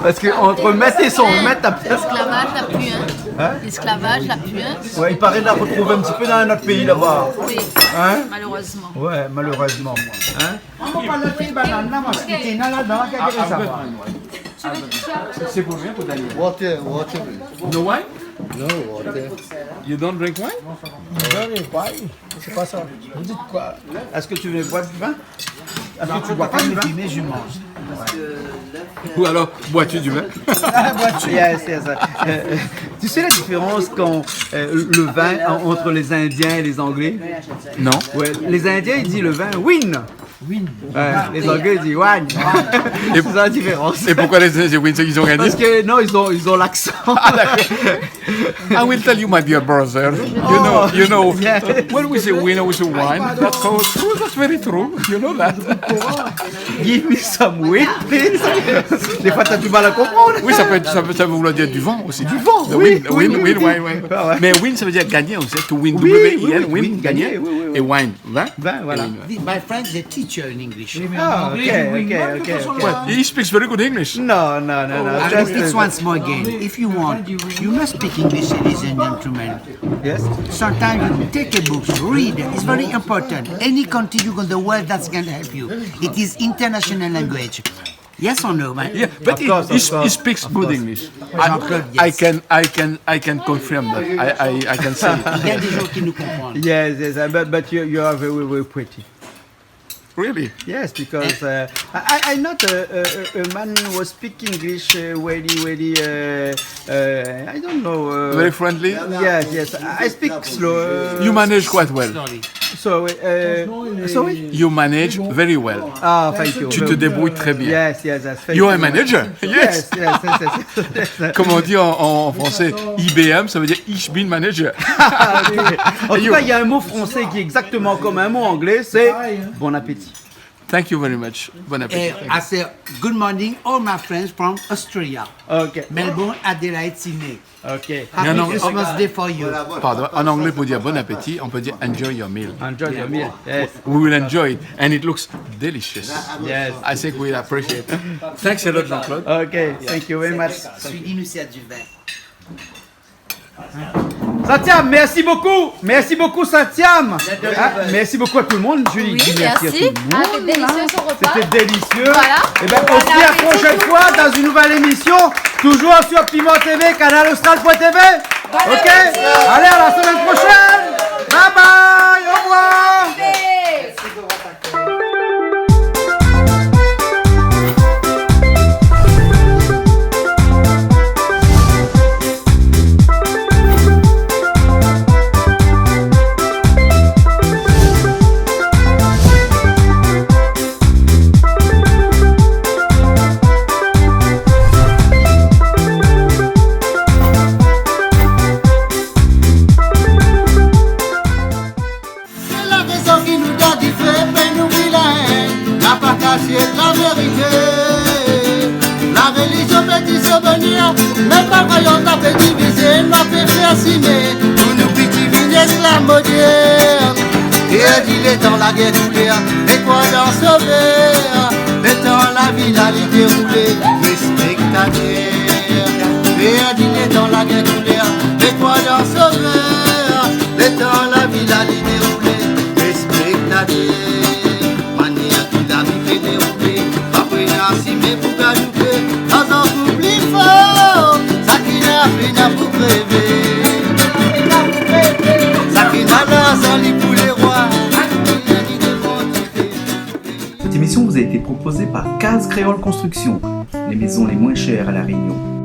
Parce que entre maître et son maître, t'as peut-être. L'esclavage l'a pu, hein. Hein? L'esclavage l'a pu, hein. Ouais, il paraît de la retrouver un petit peu dans un autre pays là-bas. Oui, Hein? malheureusement. Ouais, malheureusement. Hein? On va pas le faire banane là, parce qu'il y en a là-dedans, qu'est-ce que ça va? C'est pour bien pour Daniel. Water. No wine? No water. You don't drink wine? C'est pas ça. Vous dites quoi? Est-ce que tu veux boire du vin? Est-ce que tu bois pas du vin? Mais je mange. Ou alors, bois-tu du vin? Yes, yes. Tu sais la différence quand le vin entre les Indiens et les Anglais? Non. Ouais, les Indiens ils disent le vin win Win. Les Anglais disent Wine. Et c'est la différence. Et pourquoi les Anglais disent qu'ils ont gagné? Parce que non, ils ont l'accent. I will tell you, my dear brother. You know. When we say win or we say wine, that's how it's true. That's very true. You know that. Give me some win, please. Des fois, t'as du mal à comprendre. Oui, ça peut vouloir dire du vent aussi. Du vent, oui. Oui. Ouais. Mais win, ça veut dire gagner aussi. To win, W-I-N, win, gagner. Et wine, vin. Voilà. My friend is a teacher in English. Oh, okay. Well, he speaks very good English. No. I repeat once more again. If you want, you must speak English, ladies and gentlemen. Yes. Sometimes you take a book, read. It's very important. Any country you go in the world, that's going to help you. It is international language. Yes or no, man? Yeah, but he speaks good English. Yes. I can confirm that. I can say it. Il y a des gens qui nous comprennent. Yes, but you are very, very pretty. Really? Yes, because I not a man who was speaking English very, I don't know. Very friendly? Yes. I speak slow. You manage quite well. Sorry? You manage very well. Ah, thank you. Tu te débrouilles très bien. Yes. You are a manager? Yes. Comme on dit en français, IBM, ça veut dire Ich bin manager. En tout cas, il y a un mot français qui est exactement comme un mot anglais, c'est bon appétit. Thank you very much. Bon appétit. I say good morning, all my friends from Australia. Okay. Melbourne, Adelaide, Sydney. Okay. Happy Christmas Day for you. Pardon, en anglais pour dire bon appétit, on peut dire enjoy your meal. Enjoy your meal. Yes. We will enjoy it, and it looks delicious. Yes. I think we'll appreciate it. Thanks a lot, Jean-Claude. Okay, thank you very much. Suivi-nous, c'est du vin. Sathiam, merci beaucoup Sathiam. Merci beaucoup à tout le monde, Julie. Oui, merci à tout merci. le monde. C'était délicieux son repas. C'était délicieux. Voilà. Et bien on se dit à la prochaine fois dans une nouvelle émission, toujours sur Piment TV, canal austral.tv. Ok. Allez, à la semaine prochaine. Bye bye, au revoir. La vérité, la religion peut disvenir, mais pas voyons ta fait diviser, l'a fait fasciner, pour nous cultiver l'islam moderne. Et il est dans la guerre d'ouvrir, et quoi d'en sauver, mais dans la ville à l'y dérouler, les spectateurs. Et il est dans la guerre d'ouvrir, et quoi d'en sauver, mais dans la ville à l'y dérouler, les spectateurs. Si mais pour gagner, dans un couple fort, ça qui n'a rien pour rêver. Ça qui n'a l'argent ni pour les rois. Cette émission vous a été proposée par Case Créole Construction, les maisons les moins chères à La Réunion.